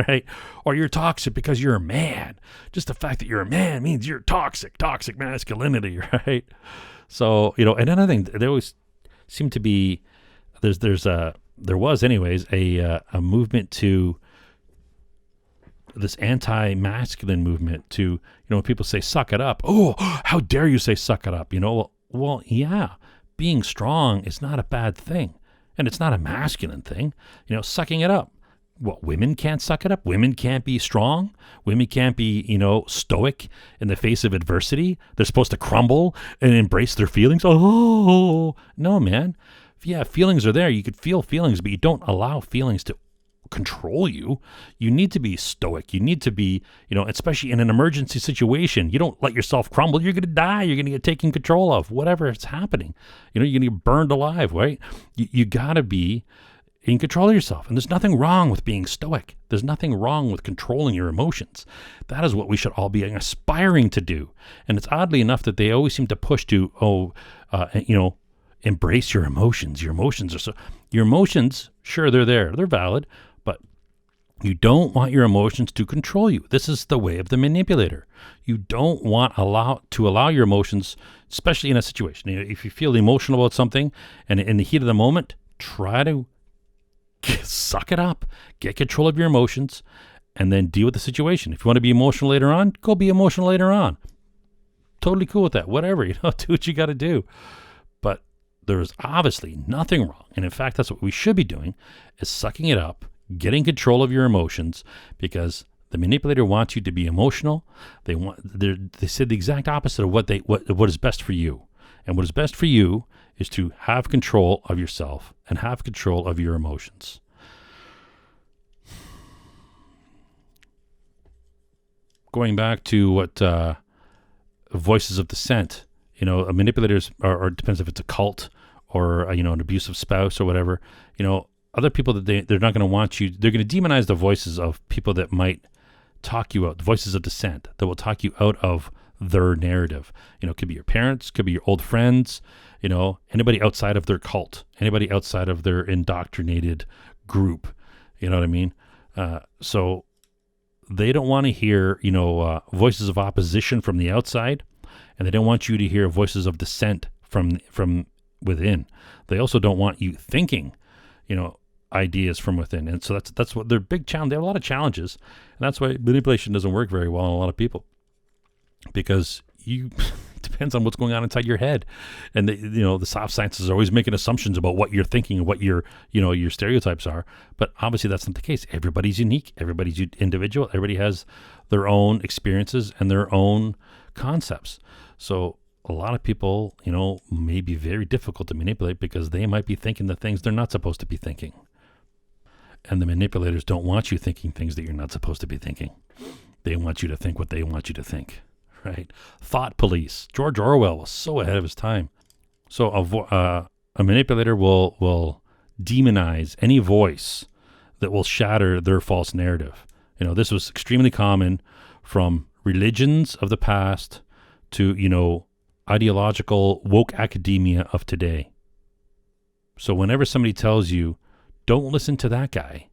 right? Or you're toxic because you're a man. Just the fact that you're a man means you're toxic masculinity, right? So, and another thing, there always seem to be, there was anyways, a movement to this anti-masculine movement to, when people say, suck it up. Oh, how dare you say suck it up? Well, yeah, being strong is not a bad thing, and it's not a masculine thing. Sucking it up. What, women can't suck it up? Women can't be strong? Women can't be, stoic in the face of adversity? They're supposed to crumble and embrace their feelings? Oh, no, man. Yeah, feelings are there. You could feel feelings, but you don't allow feelings to control you. You need to be stoic. You need to be, especially in an emergency situation, you don't let yourself crumble. You're going to die. You're going to get taken control of, whatever is happening. You're going to get burned alive, right? You got to be in control of yourself. And there's nothing wrong with being stoic. There's nothing wrong with controlling your emotions. That is what we should all be aspiring to do. And it's oddly enough that they always seem to push to, embrace your emotions. Your emotions, sure, they're there. They're valid. You don't want your emotions to control you. This is the way of the manipulator. You don't want to allow your emotions, especially in a situation. If you feel emotional about something and in the heat of the moment, try to suck it up, get control of your emotions, and then deal with the situation. If you want to be emotional later on, go be emotional later on. Totally cool with that. Whatever, do what you got to do. But there's obviously nothing wrong. And in fact, that's what we should be doing, is sucking it up, getting control of your emotions, because The manipulator wants you to be emotional. They said the exact opposite of what is best for you. And what is best for you is to have control of yourself and have control of your emotions. Going back to what voices of dissent, a manipulator's, or it depends if it's a cult or an abusive spouse or whatever. Other people that they're not going to want you. They're going to demonize the voices of people that might talk you out. The voices of dissent that will talk you out of their narrative. It could be your parents, could be your old friends. Anybody outside of their cult, anybody outside of their indoctrinated group. You know what I mean? So they don't want to hear, voices of opposition from the outside, and they don't want you to hear voices of dissent from within. They also don't want you thinking, ideas from within. And so that's what their big challenge. They have a lot of challenges, and that's why manipulation doesn't work very well on a lot of people, because it depends on what's going on inside your head. And the soft sciences are always making assumptions about what you're thinking and what your stereotypes are. But obviously that's not the case. Everybody's unique. Everybody's individual. Everybody has their own experiences and their own concepts. So a lot of people, may be very difficult to manipulate because they might be thinking the things they're not supposed to be thinking. And the manipulators don't want you thinking things that you're not supposed to be thinking. They want you to think what they want you to think. Right? Thought police. George Orwell was so ahead of his time. So a manipulator will demonize any voice that will shatter their false narrative. This was extremely common from religions of the past to, ideological woke academia of today. So whenever somebody tells you, don't listen to that guy,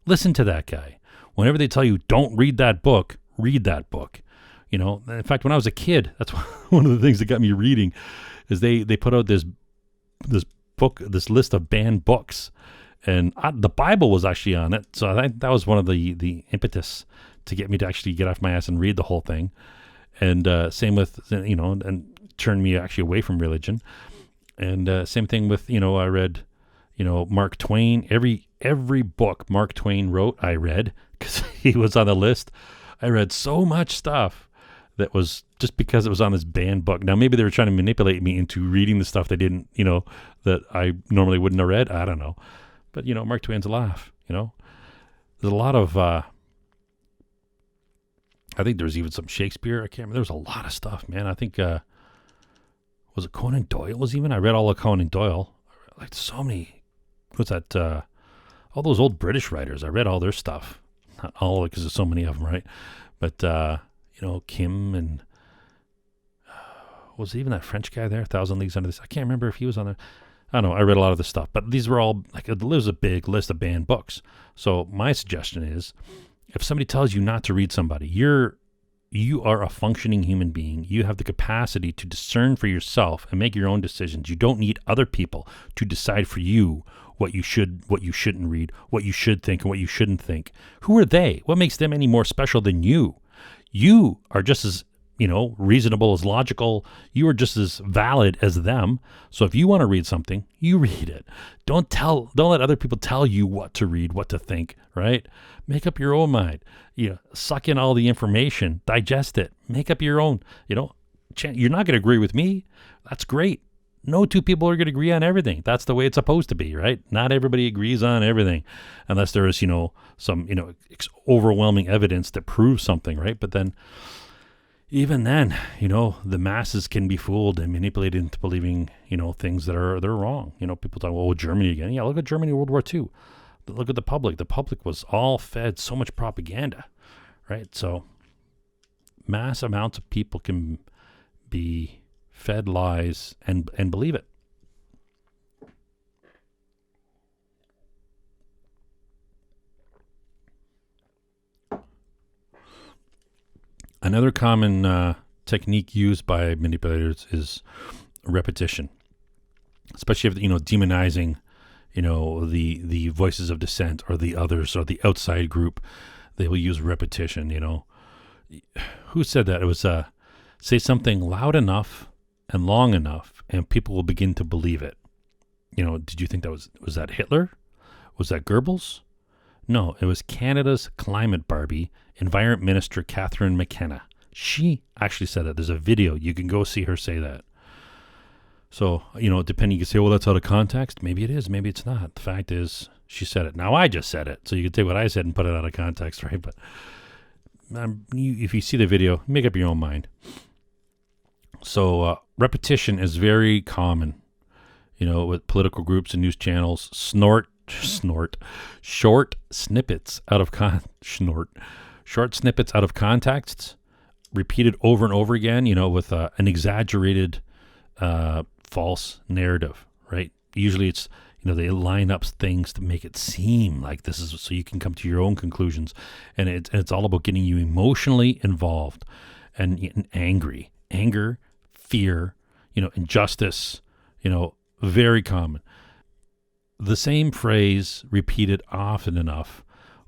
listen to that guy. Whenever they tell you, don't read that book, read that book. In fact, when I was a kid, that's one of the things that got me reading, is they put out this book, this list of banned books, and the Bible was actually on it. So I think that was one of the impetus to get me to actually get off my ass and read the whole thing. And same with and turn me actually away from religion. And same thing with I read Mark Twain. Every book Mark Twain wrote, I read because he was on the list. I read so much stuff that was just because it was on this banned book. Now, maybe they were trying to manipulate me into reading the stuff they didn't, that I normally wouldn't have read. I don't know. But, Mark Twain's a laugh, There's a lot of, I think there's even some Shakespeare. I can't remember. There was a lot of stuff, man. I think, was it Conan Doyle I read all of Conan Doyle. Like so many, what's that, all those old British writers. I read all their stuff. Not all of it because there's so many of them, right? But, Kim and was even that French guy there, 1,000 Leagues Under the Sea? I can't remember if he was on there. I don't know. I read a lot of this stuff, but these were all, there's a big list of banned books. So my suggestion is, if somebody tells you not to read somebody, you are a functioning human being. You have the capacity to discern for yourself and make your own decisions. You don't need other people to decide for you what you shouldn't read, what you should think, and what you shouldn't think. Who are they? What makes them any more special than you? You are just as, reasonable, as logical. You are just as valid as them. So if you want to read something, you read it. Don't let other people tell you what to read, what to think, right? Make up your own mind. Suck in all the information, digest it, make up your own. You're not going to agree with me. That's great. No two people are going to agree on everything. That's the way it's supposed to be, right? Not everybody agrees on everything unless there is, some, overwhelming evidence that proves something, right? But then, even then, the masses can be fooled and manipulated into believing, things that they're wrong. People talk, well, Germany again. Yeah, look at Germany in World War II. Look at the public. The public was all fed so much propaganda, right? So mass amounts of people can be fed lies and believe it. Another common technique used by manipulators is repetition, especially if demonizing, the voices of dissent or the others or the outside group. They will use repetition. Who said that? It was say something loud enough and long enough, and people will begin to believe it. Did you think that was that Hitler? Was that Goebbels? No, it was Canada's climate Barbie, Environment Minister Catherine McKenna. She actually said it. There's a video. You can go see her say that. So, depending, you can say, well, that's out of context. Maybe it is. Maybe it's not. The fact is, she said it. Now, I just said it. So you can take what I said and put it out of context, right? But if you see the video, make up your own mind. So repetition is very common, with political groups and news channels. Short snippets out of context, repeated over and over again, with an exaggerated false narrative, right? Usually it's, they line up things to make it seem like this is, so you can come to your own conclusions. And it's all about getting you emotionally involved and angry. Anger, fear, injustice, very common. The same phrase repeated often enough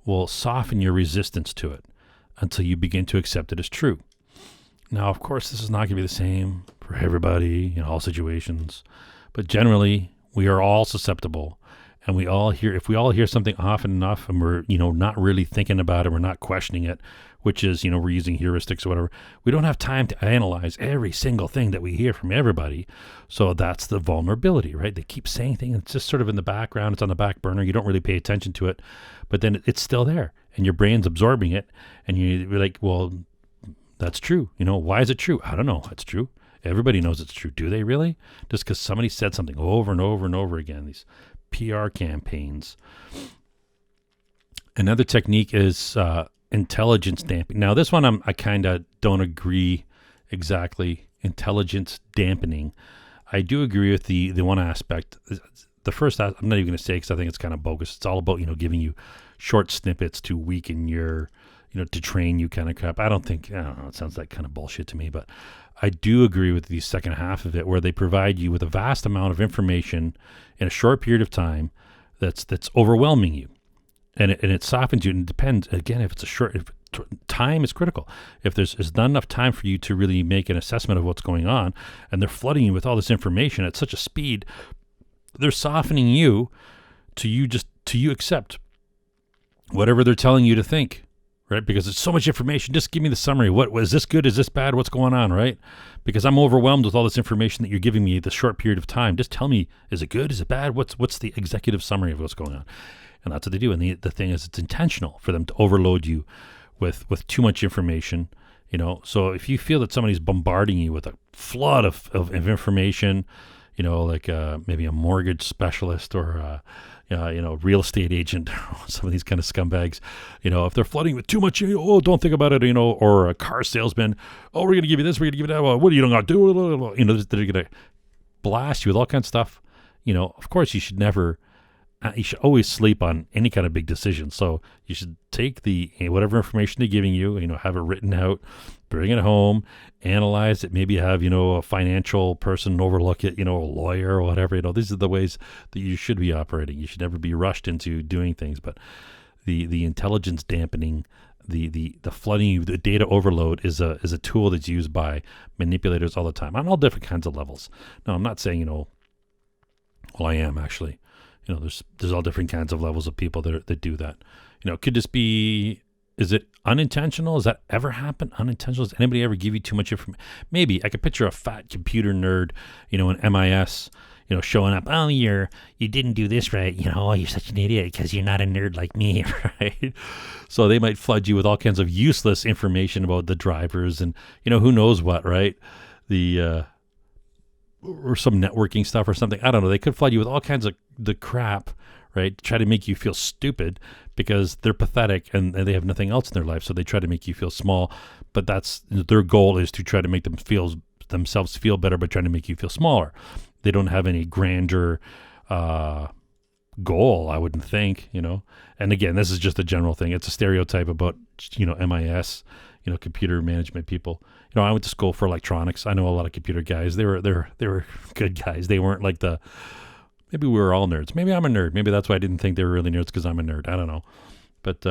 will soften your resistance to it until you begin to accept it as true. Now, of course, this is not going to be the same for everybody in all situations, but generally we are all susceptible, and if we all hear something often enough and we're, not really thinking about it, we're not questioning it, which is, we're using heuristics or whatever. We don't have time to analyze every single thing that we hear from everybody. So that's the vulnerability, right? They keep saying things. It's just sort of in the background. It's on the back burner. You don't really pay attention to it, but then it's still there and your brain's absorbing it. And you're like, well, that's true. Why is it true? I don't know. It's true. Everybody knows it's true. Do they really? Just because somebody said something over and over and over again, these PR campaigns. Another technique is intelligence damping. Now, this one I kind of don't agree exactly. Intelligence dampening. I do agree with the one aspect. The first, I'm not even going to say because I think it's kind of bogus. It's all about, giving you short snippets to weaken your, to train you kind of crap. I don't know, it sounds like kind of bullshit to me, but I do agree with the second half of it where they provide you with a vast amount of information in a short period of time that's overwhelming you. And it softens you, and it depends, again, if time is critical. If there's not enough time for you to really make an assessment of what's going on, and they're flooding you with all this information at such a speed, they're softening you to you accept whatever they're telling you to think, right? Because it's so much information. Just give me the summary. What is this good? Is this bad? What's going on, right? Because I'm overwhelmed with all this information that you're giving me this short period of time. Just tell me, is it good? Is it bad? What's the executive summary of what's going on? And that's what they do. And the thing is, it's intentional for them to overload you with too much information, So if you feel that somebody's bombarding you with a flood of information, like maybe a mortgage specialist or real estate agent, some of these kind of scumbags, if they're flooding with too much, don't think about it, or a car salesman, we're going to give you this, we're going to give you that, what are you going to do? They're going to blast you with all kinds of stuff. Of course you should always sleep on any kind of big decision. So you should take whatever information they're giving you, have it written out, bring it home, analyze it, maybe have, a financial person overlook it, a lawyer or whatever, these are the ways that you should be operating. You should never be rushed into doing things, but the intelligence dampening, the flooding, the data overload is a tool that's used by manipulators all the time on all different kinds of levels. Now, I'm not saying, well, I am actually, there's all different kinds of levels of people that do that. Could this be, is it unintentional? Does that ever happen? Unintentional? Does anybody ever give you too much information? Maybe. I could picture a fat computer nerd, in MIS, showing up, you didn't do this right, you're such an idiot because you're not a nerd like me, right? So they might flood you with all kinds of useless information about the drivers and, who knows what, right? Or some networking stuff or something. I don't know. They could flood you with all kinds of the crap, right? Try to make you feel stupid because they're pathetic and they have nothing else in their life. So they try to make you feel small, but that's their goal is to try to make themselves feel better, but trying to make you feel smaller. They don't have any grander goal, I wouldn't think, And again, this is just a general thing. It's a stereotype about, MIS, computer management people. I went to school for electronics. I know a lot of computer guys. They were good guys. They weren't like maybe we were all nerds. Maybe I'm a nerd. Maybe that's why I didn't think they were really nerds because I'm a nerd. I don't know. But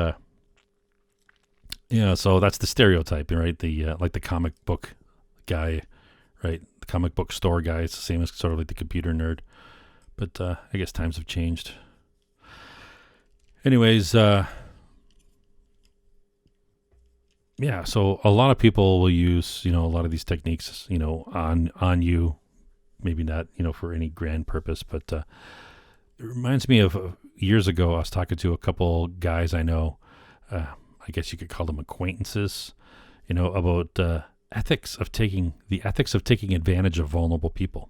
so that's the stereotype, right? Like the comic book guy, right? The comic book store guy. It's the same as sort of like the computer nerd. But I guess times have changed. anyways, yeah, so a lot of people will use, a lot of these techniques, on you, maybe not, for any grand purpose, but it reminds me of years ago, I was talking to a couple guys I know, I guess you could call them acquaintances, about the ethics of taking advantage of vulnerable people.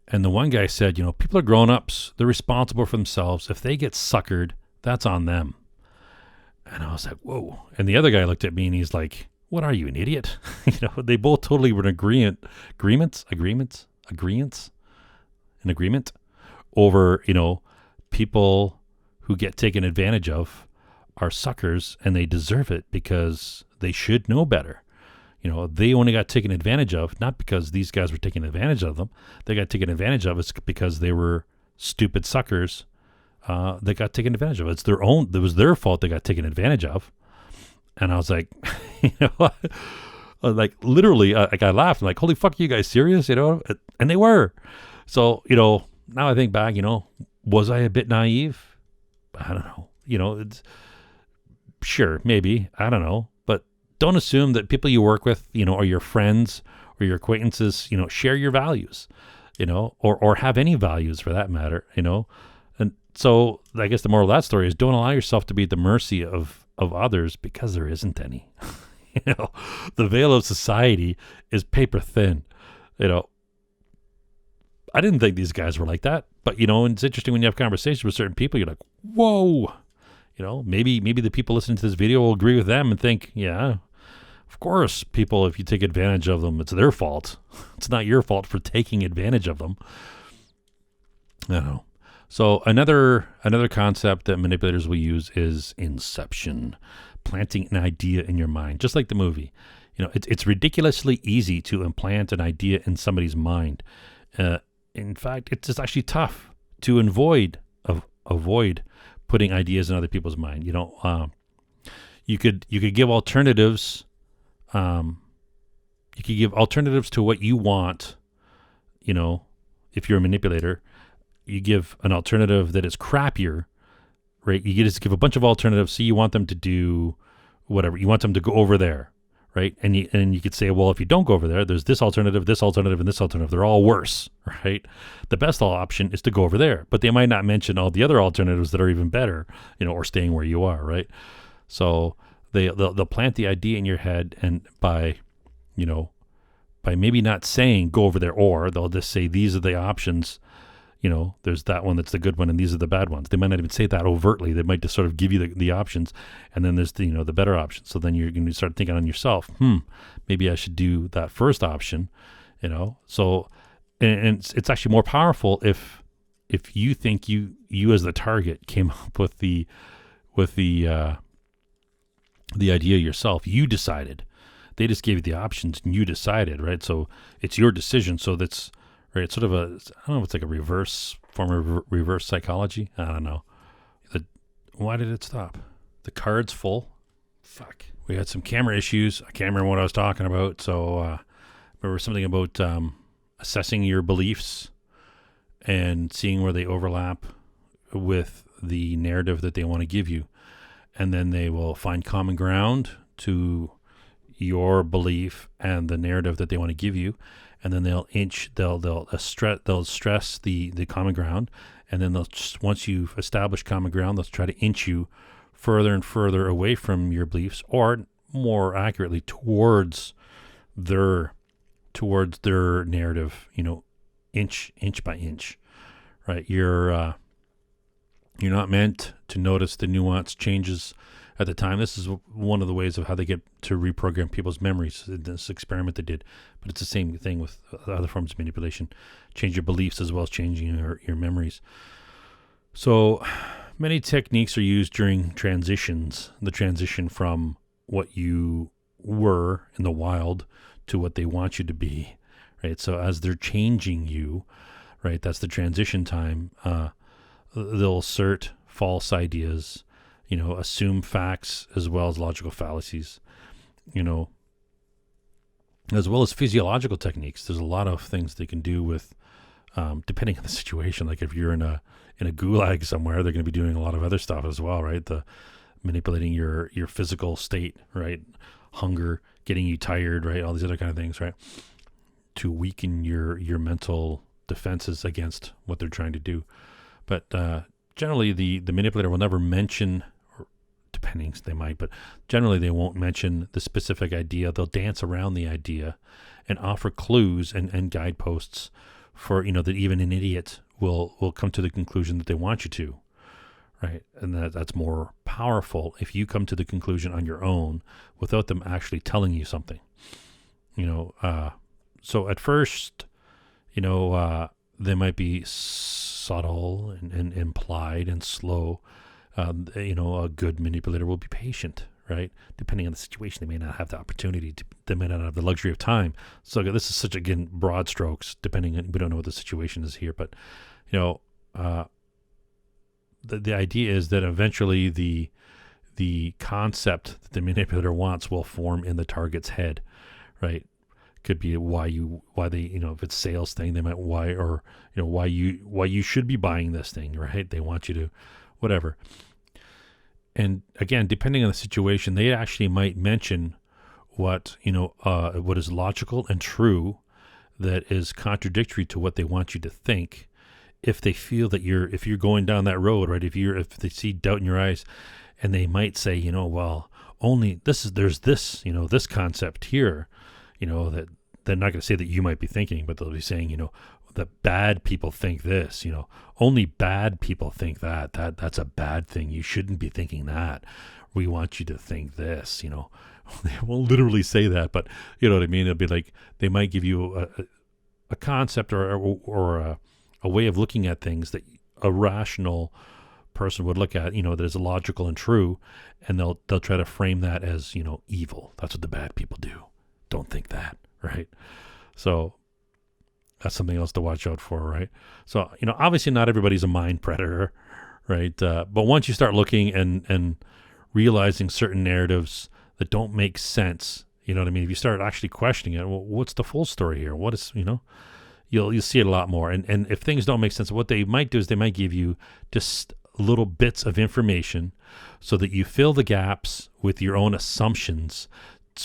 And the one guy said, people are grown-ups. They're responsible for themselves. If they get suckered, that's on them. And I was like, whoa. And the other guy looked at me and he's like, what are you, an idiot? They both totally were in agreement over, people who get taken advantage of are suckers and they deserve it because they should know better. They only got taken advantage of, not because these guys were taking advantage of them. They got taken advantage of is because they were stupid suckers that got taken advantage of. It was their fault they got taken advantage of. And I was like, like literally, I laughed. I'm like, holy fuck, are you guys serious? And they were. So, now I think back, was I a bit naive? I don't know. It's sure, maybe, I don't know. Don't assume that people you work with, or your friends or your acquaintances, share your values, or have any values for that matter, And so I guess the moral of that story is don't allow yourself to be at the mercy of others because there isn't any. The veil of society is paper thin. I didn't think these guys were like that, but and it's interesting when you have conversations with certain people, you're like, whoa, maybe the people listening to this video will agree with them and think, yeah, of course, people, if you take advantage of them, it's their fault. It's not your fault for taking advantage of them. I don't know. So another concept that manipulators will use is inception, planting an idea in your mind, just like the movie. It's ridiculously easy to implant an idea in somebody's mind. In fact, it's actually tough to avoid putting ideas in other people's mind. You could give alternatives. You could give alternatives to what you want. If you're a manipulator, you give an alternative that is crappier, right? You just give a bunch of alternatives. So you want them to do whatever. You want them to go over there, right? And you could say, well, if you don't go over there, there's this alternative, and this alternative. They're all worse, right? The best option is to go over there, but they might not mention all the other alternatives that are even better, or staying where you are, right? So they'll plant the idea in your head, and by maybe not saying go over there, or they'll just say these are the options. There's that one that's the good one, and these are the bad ones. They might not even say that overtly. They might just sort of give you the options, and then there's the better option. So then you're going to start thinking on yourself, maybe I should do that first option, So, and it's actually more powerful if you think you as the target came up with the idea yourself. You decided. They just gave you the options, and you decided, right? So it's your decision. So that's right. It's sort of I don't know if it's like a reverse form of reverse psychology. I don't know. Why did it stop? The card's full. Fuck. We had some camera issues. I can't remember what I was talking about. So remember something about assessing your beliefs and seeing where they overlap with the narrative that they want to give you. And then they will find common ground to your belief and the narrative that they want to give you. And then they'll stress the common ground. And then once you've established common ground, they'll try to inch you further and further away from your beliefs, or more accurately towards their narrative, inch by inch, right? You're not meant to notice the nuanced changes at the time. This is one of the ways of how they get to reprogram people's memories, this experiment they did. But it's the same thing with other forms of manipulation. Change your beliefs as well as changing your memories. So many techniques are used during transitions, the transition from what you were in the wild to what they want you to be, right? So as they're changing you, right, that's the transition time. They'll assert false ideas, assume facts as well as logical fallacies, as well as physiological techniques. There's a lot of things they can do with depending on the situation. Like if you're in a gulag somewhere, they're going to be doing a lot of other stuff as well, right? The manipulating your physical state, right? Hunger, getting you tired, right? All these other kind of things, right? To weaken your mental defenses against what they're trying to do. But generally, the manipulator will never mention, or depending, they might, but generally they won't mention the specific idea. They'll dance around the idea and offer clues and guideposts for, that even an idiot will come to the conclusion that they want you to, right? And that's more powerful if you come to the conclusion on your own without them actually telling you something. So at first, they might be subtle and implied and slow. A good manipulator will be patient, right? Depending on the situation, they may not have the opportunity they may not have the luxury of time. So this is such, again, broad strokes, depending on, we don't know what the situation is here, but, the idea is that eventually the concept that the manipulator wants will form in the target's head, right? Could be why they, if it's sales thing, they might why you should be buying this thing, right? They want you to, whatever. And again, depending on the situation, they actually might mention what is logical and true that is contradictory to what they want you to think. If they feel that if you're going down that road, right? If they see doubt in your eyes, and they might say, well, only there's this concept here, that they're not going to say that you might be thinking, but they'll be saying, that bad people think this, only bad people think that's a bad thing. You shouldn't be thinking that. We want you to think this, They won't literally say that, but you know what I mean? It'll be like, they might give you a concept or a way of looking at things that a rational person would look at, that is logical and true, and they'll try to frame that as, evil. That's what the bad people do. Don't think that, right? So that's something else to watch out for, right? So, obviously not everybody's a mind predator, right? But once you start looking and realizing certain narratives that don't make sense, you know what I mean? If you start actually questioning it, well, what's the full story here? What is, you'll see it a lot more. And if things don't make sense, what they might do is they might give you just little bits of information so that you fill the gaps with your own assumptions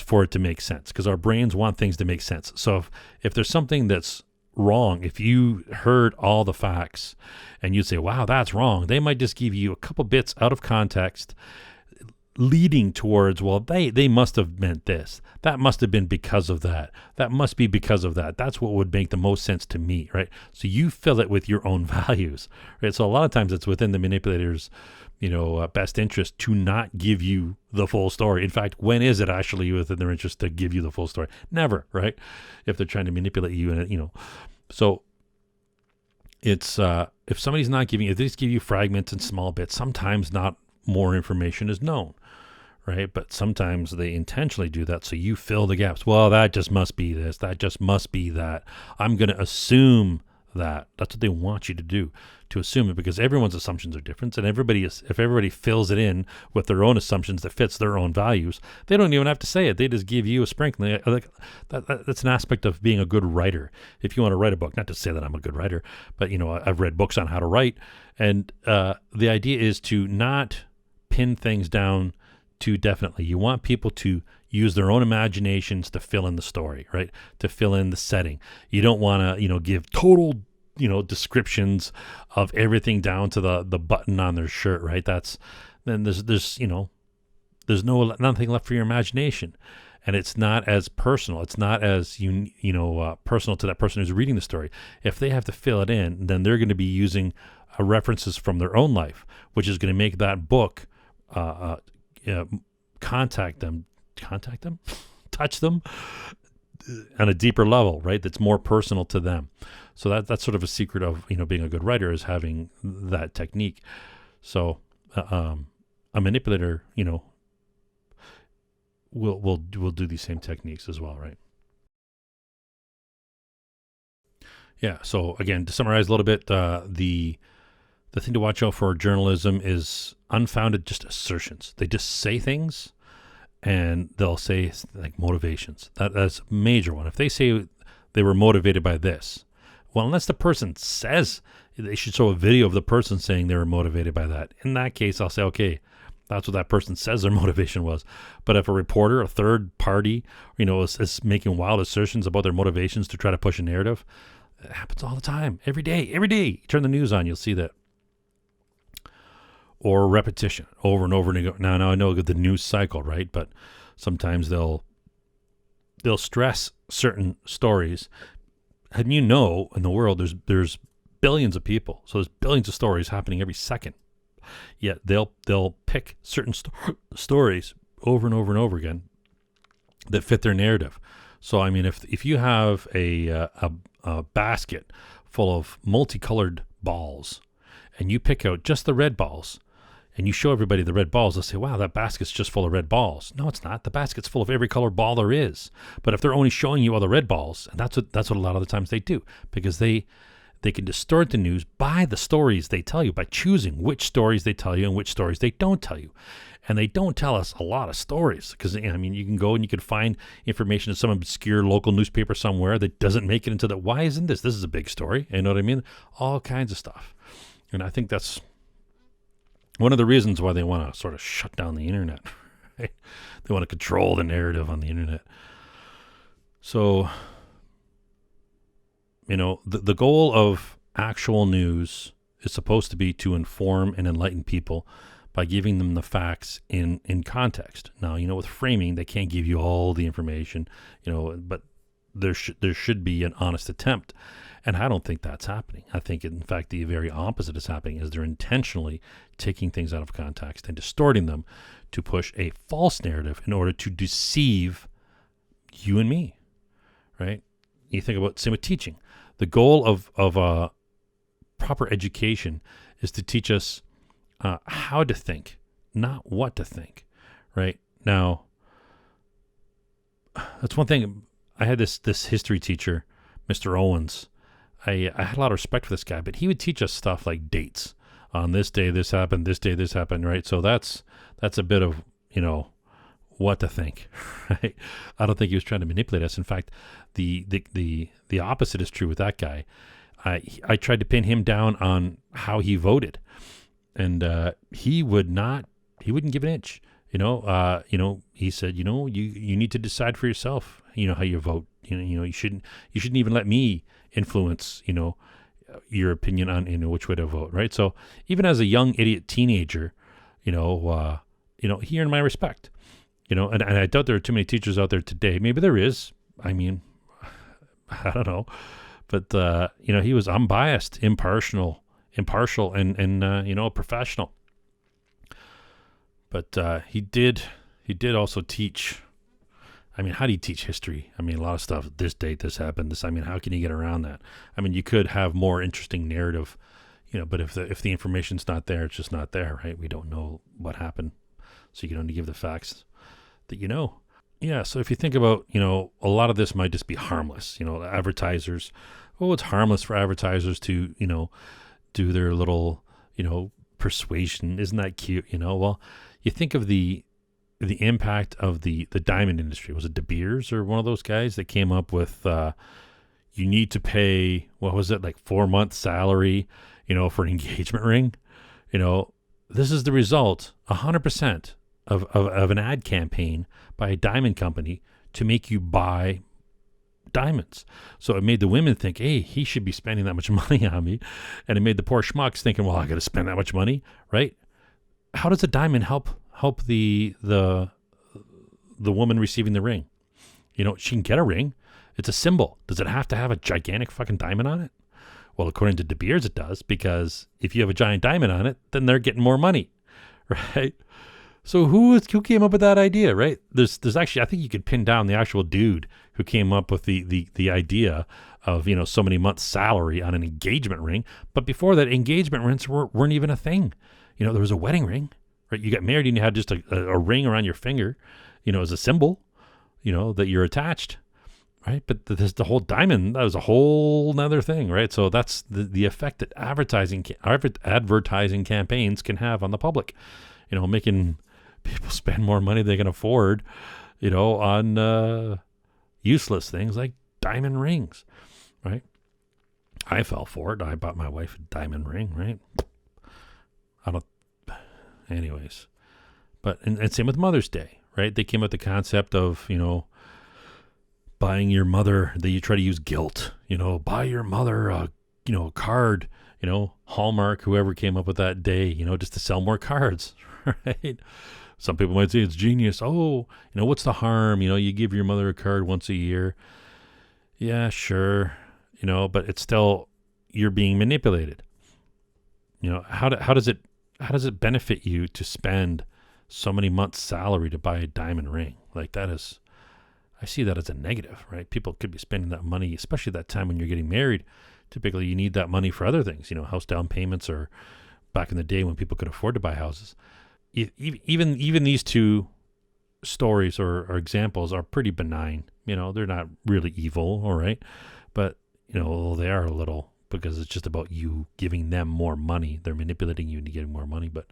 for it to make sense, because our brains want things to make sense. So if there's something that's wrong, if you heard all the facts and you say, wow, that's wrong, they might just give you a couple bits out of context leading towards, well, they must have meant this. That must have been because of that. That must be because of that. That's what would make the most sense to me, right? So you fill it with your own values, right? So a lot of times it's within the manipulator's, best interest to not give you the full story. In fact, when is it actually within their interest to give you the full story? Never, right? If they're trying to manipulate you, and so it's if somebody's not giving you, if they just give you fragments and small bits, sometimes not more information is known, right? But sometimes they intentionally do that, so you fill the gaps. Well, that just must be this. That just must be that. I'm going to assume that. That's what they want you to do, to assume it, because everyone's assumptions are different, and if everybody fills it in with their own assumptions that fits their own values, they don't even have to say it. They just give you a sprinkling. That's an aspect of being a good writer. If you want to write a book, not to say that I'm a good writer, but I've read books on how to write, and the idea is to not pin things down too definitely. You want people to use their own imaginations to fill in the story, right? To fill in the setting. You don't want to, give total, descriptions of everything down to the button on their shirt, right? Then there's nothing left for your imagination. And it's not as personal. It's not as, personal to that person who's reading the story. If they have to fill it in, then they're going to be using references from their own life, which is going to make that book touch them on a deeper level, right? That's more personal to them. So that's sort of a secret of, being a good writer, is having that technique. So a manipulator, will do these same techniques as well, right? Yeah. So again, to summarize a little bit, the thing to watch out for journalism is unfounded just assertions. They just say things, and they'll say like motivations. That's a major one. If they say they were motivated by this, Well, unless the person says, they should show a video of the person saying they were motivated by that. In that case, I'll say, okay, that's what that person says their motivation was. But if a reporter, a third party, is making wild assertions about their motivations to try to push a narrative, it happens all the time, every day. You turn the news on, you'll see that. Or repetition over and over and over. Now I know the news cycle, right? But sometimes they'll stress certain stories. And in the world, there's billions of people. So there's billions of stories happening every second. Yet they'll pick certain stories over and over and over again that fit their narrative. So, I mean, if you have a basket full of multicolored balls and you pick out just the red balls, and you show everybody the red balls, they'll say, wow, that basket's just full of red balls. No, it's not. The basket's full of every color ball there is. But if they're only showing you all the red balls, and that's what a lot of the times they do, because they can distort the news by the stories they tell you, by choosing which stories they tell you and which stories they don't tell you. And they don't tell us a lot of stories, because, I mean, you can go and you can find information in some obscure local newspaper somewhere that doesn't make it into the, why isn't this? This is a big story. You know what I mean? All kinds of stuff. And I think that's one of the reasons why they want to sort of shut down the internet. Right? They want to control the narrative on the internet. So, the goal of actual news is supposed to be to inform and enlighten people by giving them the facts in context. Now, with framing, they can't give you all the information, but there should be an honest attempt. And I don't think that's happening. I think, in fact, the very opposite is happening, is they're intentionally taking things out of context and distorting them to push a false narrative in order to deceive you and me, right? You think about, same with teaching. The goal of proper education is to teach us how to think, not what to think, right? Now, that's one thing. I had this history teacher, Mr. Owens. I had a lot of respect for this guy, but he would teach us stuff like dates. On this day, this happened. This day, this happened, right? So that's a bit of, what to think, right? I don't think he was trying to manipulate us. In fact, the opposite is true with that guy. I tried to pin him down on how he voted, and he wouldn't give an inch. He said, you need to decide for yourself, how you vote. You shouldn't even let me influence, your opinion on, which way to vote, right? So even as a young idiot teenager, he earned my respect, and I doubt there are too many teachers out there today. Maybe there is. I mean, I don't know, but he was unbiased, impartial, and professional. But he did also teach. I mean, how do you teach history? I mean, a lot of stuff. This date, this happened. This. I mean, how can you get around that? I mean, you could have more interesting narrative, But if the information's not there, it's just not there, right? We don't know what happened, so you can only give the facts that you know. Yeah. So if you think about, a lot of this might just be harmless. Advertisers. Oh, it's harmless for advertisers to, do their little, persuasion. Isn't that cute? Well, you think of the impact of the diamond industry. Was it De Beers or one of those guys that came up with, you need to pay, what was it, like 4 months salary, for an engagement ring? This is the result, 100% of an ad campaign by a diamond company to make you buy diamonds. So it made the women think, hey, he should be spending that much money on me. And it made the poor schmucks thinking, well, I got to spend that much money, right? How does a diamond help the woman receiving the ring? She can get a ring. It's a symbol. Does it have to have a gigantic fucking diamond on it? Well, according to De Beers, it does, because if you have a giant diamond on it, then they're getting more money, right? So who came up with that idea, right? There's actually, I think you could pin down the actual dude who came up with the idea of, so many months salary on an engagement ring. But before that, engagement rings weren't even a thing. There was a wedding ring, right? You got married and you had just a ring around your finger, as a symbol, that you're attached, right? But the whole diamond, that was a whole nother thing, right? So that's the effect that advertising campaigns can have on the public, making people spend more money they can afford, on useless things like diamond rings, right? I fell for it. I bought my wife a diamond ring, right? I don't, anyways. But, and same with Mother's Day, right? They came up with the concept of, you know, buying your mother, that you try to use guilt, you know, buy your mother a, you know, card, you know, Hallmark, whoever came up with that day, you know, just to sell more cards, right? Some people might say it's genius. Oh, you know, what's the harm? You know, you give your mother a card once a year. Yeah, sure. You know, but it's still, you're being manipulated. You know, how does it benefit you to spend so many months' salary to buy a diamond ring? Like, that is, I see that as a negative, right? People could be spending that money, especially that time when you're getting married. Typically, you need that money for other things, you know, house down payments, or back in the day when people could afford to buy houses. Even these two stories or examples are pretty benign. You know, they're not really evil, all right? But, you know, they are a little, because it's just about you giving them more money. They're manipulating you into getting more money. But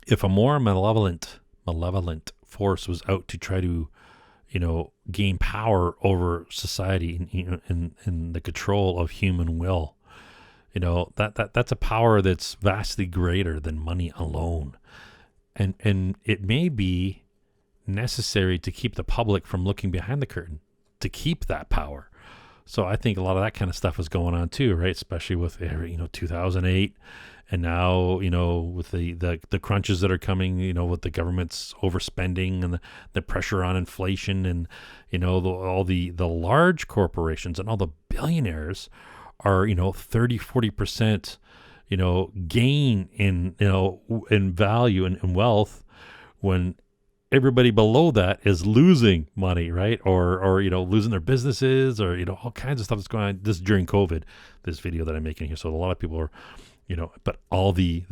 if a more malevolent force was out to try to, you know, gain power over society in the control of human will, you know, that's a power that's vastly greater than money alone. And it may be necessary to keep the public from looking behind the curtain to keep that power. So I think a lot of that kind of stuff is going on too, right? Especially with, you know, 2008, and now, you know, with the crunches that are coming, you know, with the government's overspending and the pressure on inflation, and, you know, all the large corporations and all the billionaires are, you know, 30-40%, you know, gain in, you know, in value and wealth, when everybody below that is losing money, right? Or, you know, losing their businesses, or, you know, all kinds of stuff that's going on. This is during COVID, this video that I'm making here. So a lot of people are, you know, but all the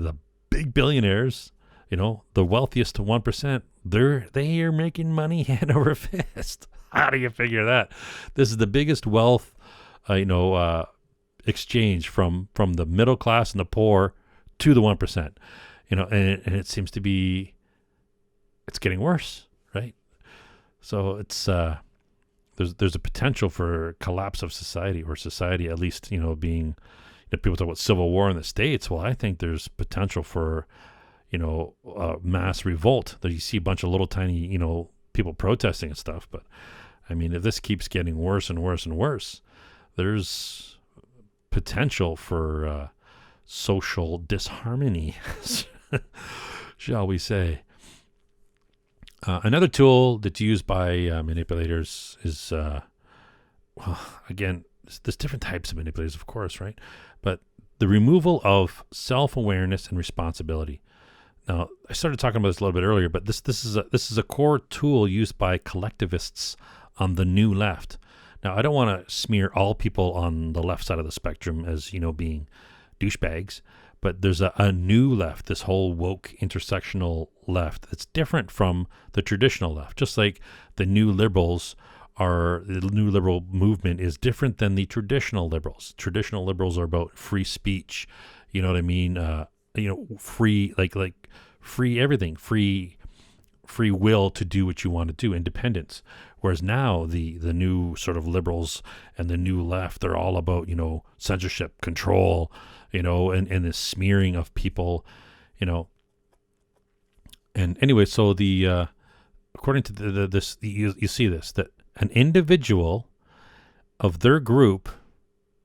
big billionaires, you know, the wealthiest to 1%, they are making money hand over fist. How do you figure that? This is the biggest wealth, exchange from the middle class and the poor to the 1%, you know, and it seems to be, it's getting worse, right? So it's there's a potential for collapse of society, or society at least, you know, being, if people talk about civil war in the States, well, I think there's potential for, you know, mass revolt. That you see a bunch of little tiny, you know, people protesting and stuff. But I mean, if this keeps getting worse and worse and worse, there's potential for social disharmony, shall we say. Another tool that's used by manipulators is, well, again, there's different types of manipulators, of course, right? But the removal of self-awareness and responsibility. Now, I started talking about this a little bit earlier, but this is a core tool used by collectivists on the new left. Now, I don't want to smear all people on the left side of the spectrum as, you know, being douchebags, but there's a new left, this whole woke intersectional left that's different from the traditional left. Just like the new liberals the new liberal movement is different than the traditional liberals. Traditional liberals are about free speech, you know what I mean? You know, free, like free everything, free will to do what you want to do, independence. Whereas now the new sort of liberals and the new left, they're all about, you know, censorship, control, you know, and the smearing of people, you know. And anyway, so according to this, you see this, that an individual of their group.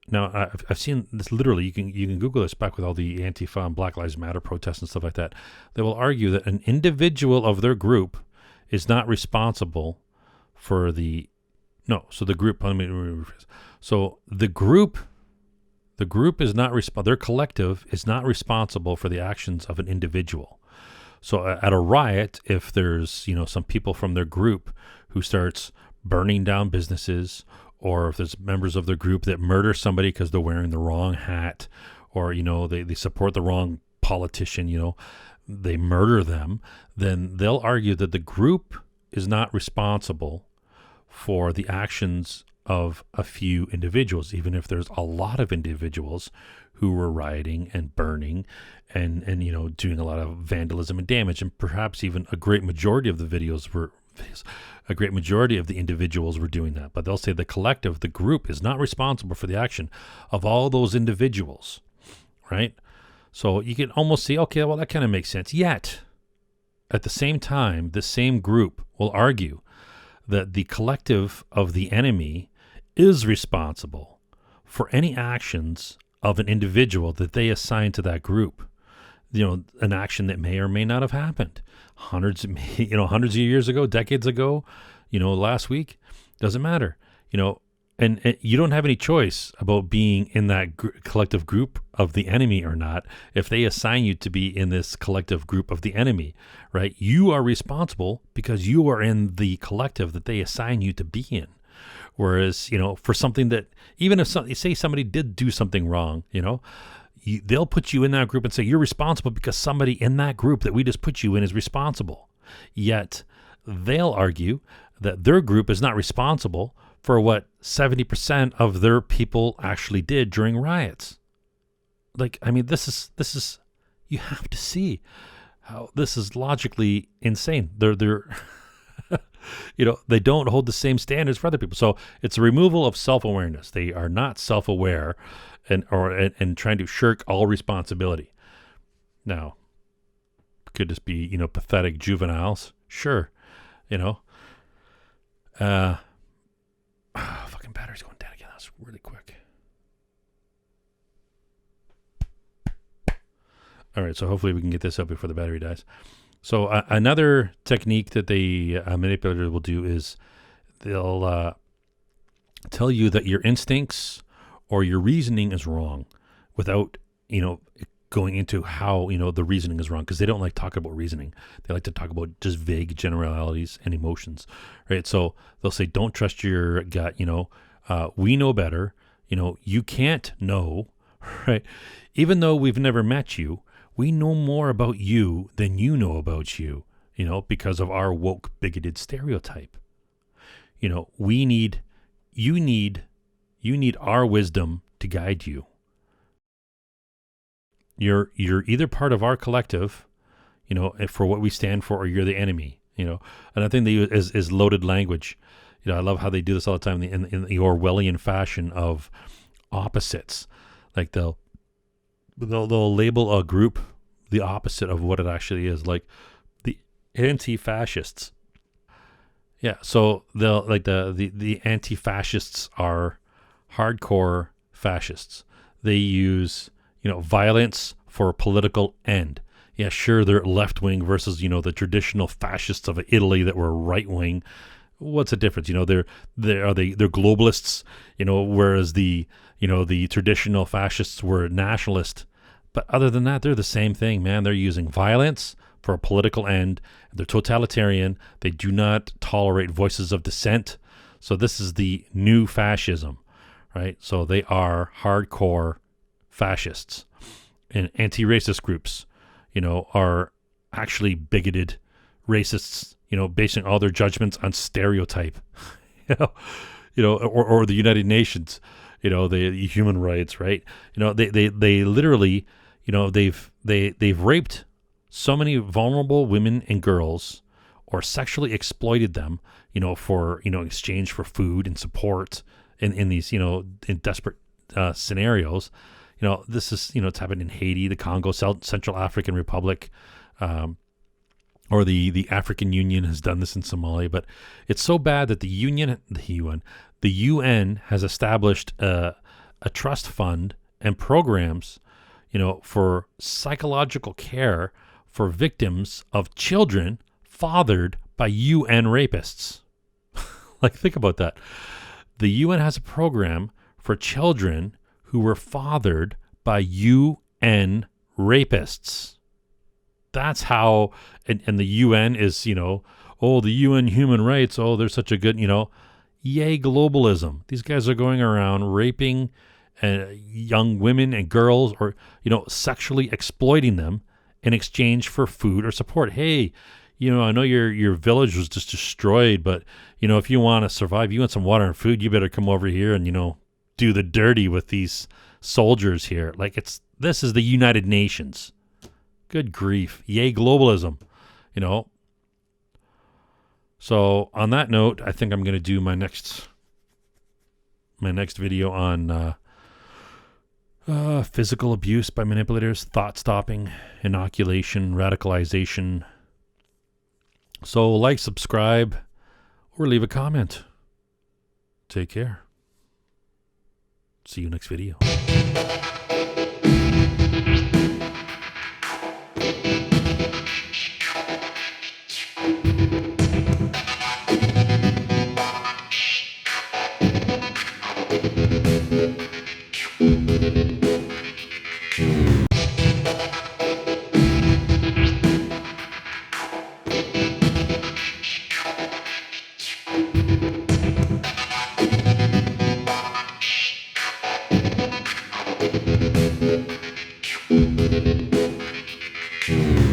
Now, I've seen this literally. You can Google this, back with all the Antifa and Black Lives Matter protests and stuff like that. They will argue that an individual of their group is not responsible for the group. So the group is not their collective is not responsible for the actions of an individual. So at a riot, if there's, you know, some people from their group who starts burning down businesses, or if there's members of their group that murder somebody because they're wearing the wrong hat, or, you know, they support the wrong politician, you know, they murder them, then they'll argue that the group is not responsible for the actions of a few individuals, even if there's a lot of individuals who were rioting and burning and you know, doing a lot of vandalism and damage. And perhaps even a great majority of the a great majority of the individuals were doing that. But they'll say the collective, the group, is not responsible for the action of all those individuals, right? So you can almost see, okay, well, that kind of makes sense. Yet, at the same time, the same group will argue that the collective of the enemy is responsible for any actions of an individual that they assign to that group. An action that may or may not have happened hundreds of years ago, decades ago, last week, doesn't matter, and you don't have any choice about being in that collective group of the enemy or not. If they assign you to be in this collective group of the enemy, right, you are responsible because you are in the collective that they assign you to be in. Whereas, for something that, even if say somebody did do something wrong, they'll put you in that group and say you're responsible because somebody in that group that we just put you in is responsible. Yet they'll argue that their group is not responsible for what 70% of their people actually did during riots. This is you have to see how this is logically insane. They're they don't hold the same standards for other people. So it's a removal of self-awareness. They are not self-aware and trying to shirk all responsibility. Now, could this be, pathetic juveniles? Sure. Fucking battery's going down again. That's really quick. All right, so hopefully we can get this up before the battery dies. So another technique that the manipulator will do is they'll tell you that your instincts or your reasoning is wrong without, going into how, the reasoning is wrong, because they don't like talking about reasoning. They like to talk about just vague generalities and emotions, right? So they'll say, don't trust your gut, we know better, you can't know, right? Even though we've never met you, we know more about you than you know about you, because of our woke, bigoted stereotype. You need our wisdom to guide you. You're either part of our collective, for what we stand for, or you're the enemy, And I think they use is loaded language. I love how they do this all the time in the Orwellian fashion of opposites. Like they'll label a group the opposite of what it actually is, like the anti-fascists. Yeah, so they'll the anti-fascists are hardcore fascists. They use violence for a political end. Yeah, sure, they're left-wing versus the traditional fascists of Italy that were right-wing. What's the difference? They're globalists. Whereas the traditional fascists were nationalist. But other than that, they're the same thing, man. They're using violence for a political end. They're totalitarian. They do not tolerate voices of dissent. So this is the new fascism, right? So they are hardcore fascists. And anti-racist groups, are actually bigoted racists, basing all their judgments on stereotype, or the United Nations, the human rights, right? They literally, they've raped so many vulnerable women and girls, or sexually exploited them, for exchange for food and support in these in desperate scenarios. This is it's happened in Haiti, the Congo, Central African Republic, or the African Union has done this in Somalia. But it's so bad that the UN has established a trust fund and programs, for psychological care for victims of children fathered by UN rapists. Think about that. The UN has a program for children who were fathered by UN rapists. That's how, and the UN is, the UN human rights, they're such a good, yay globalism. These guys are going around raping young women and girls, or, sexually exploiting them in exchange for food or support. Hey, I know your village was just destroyed, but, if you want to survive, you want some water and food, you better come over here and, do the dirty with these soldiers here. This is the United Nations. Good grief. Yay globalism. So on that note, I think I'm going to do my next video on physical abuse by manipulators, thought stopping, inoculation, radicalization. So like, subscribe, or leave a comment. Take care. See you next video.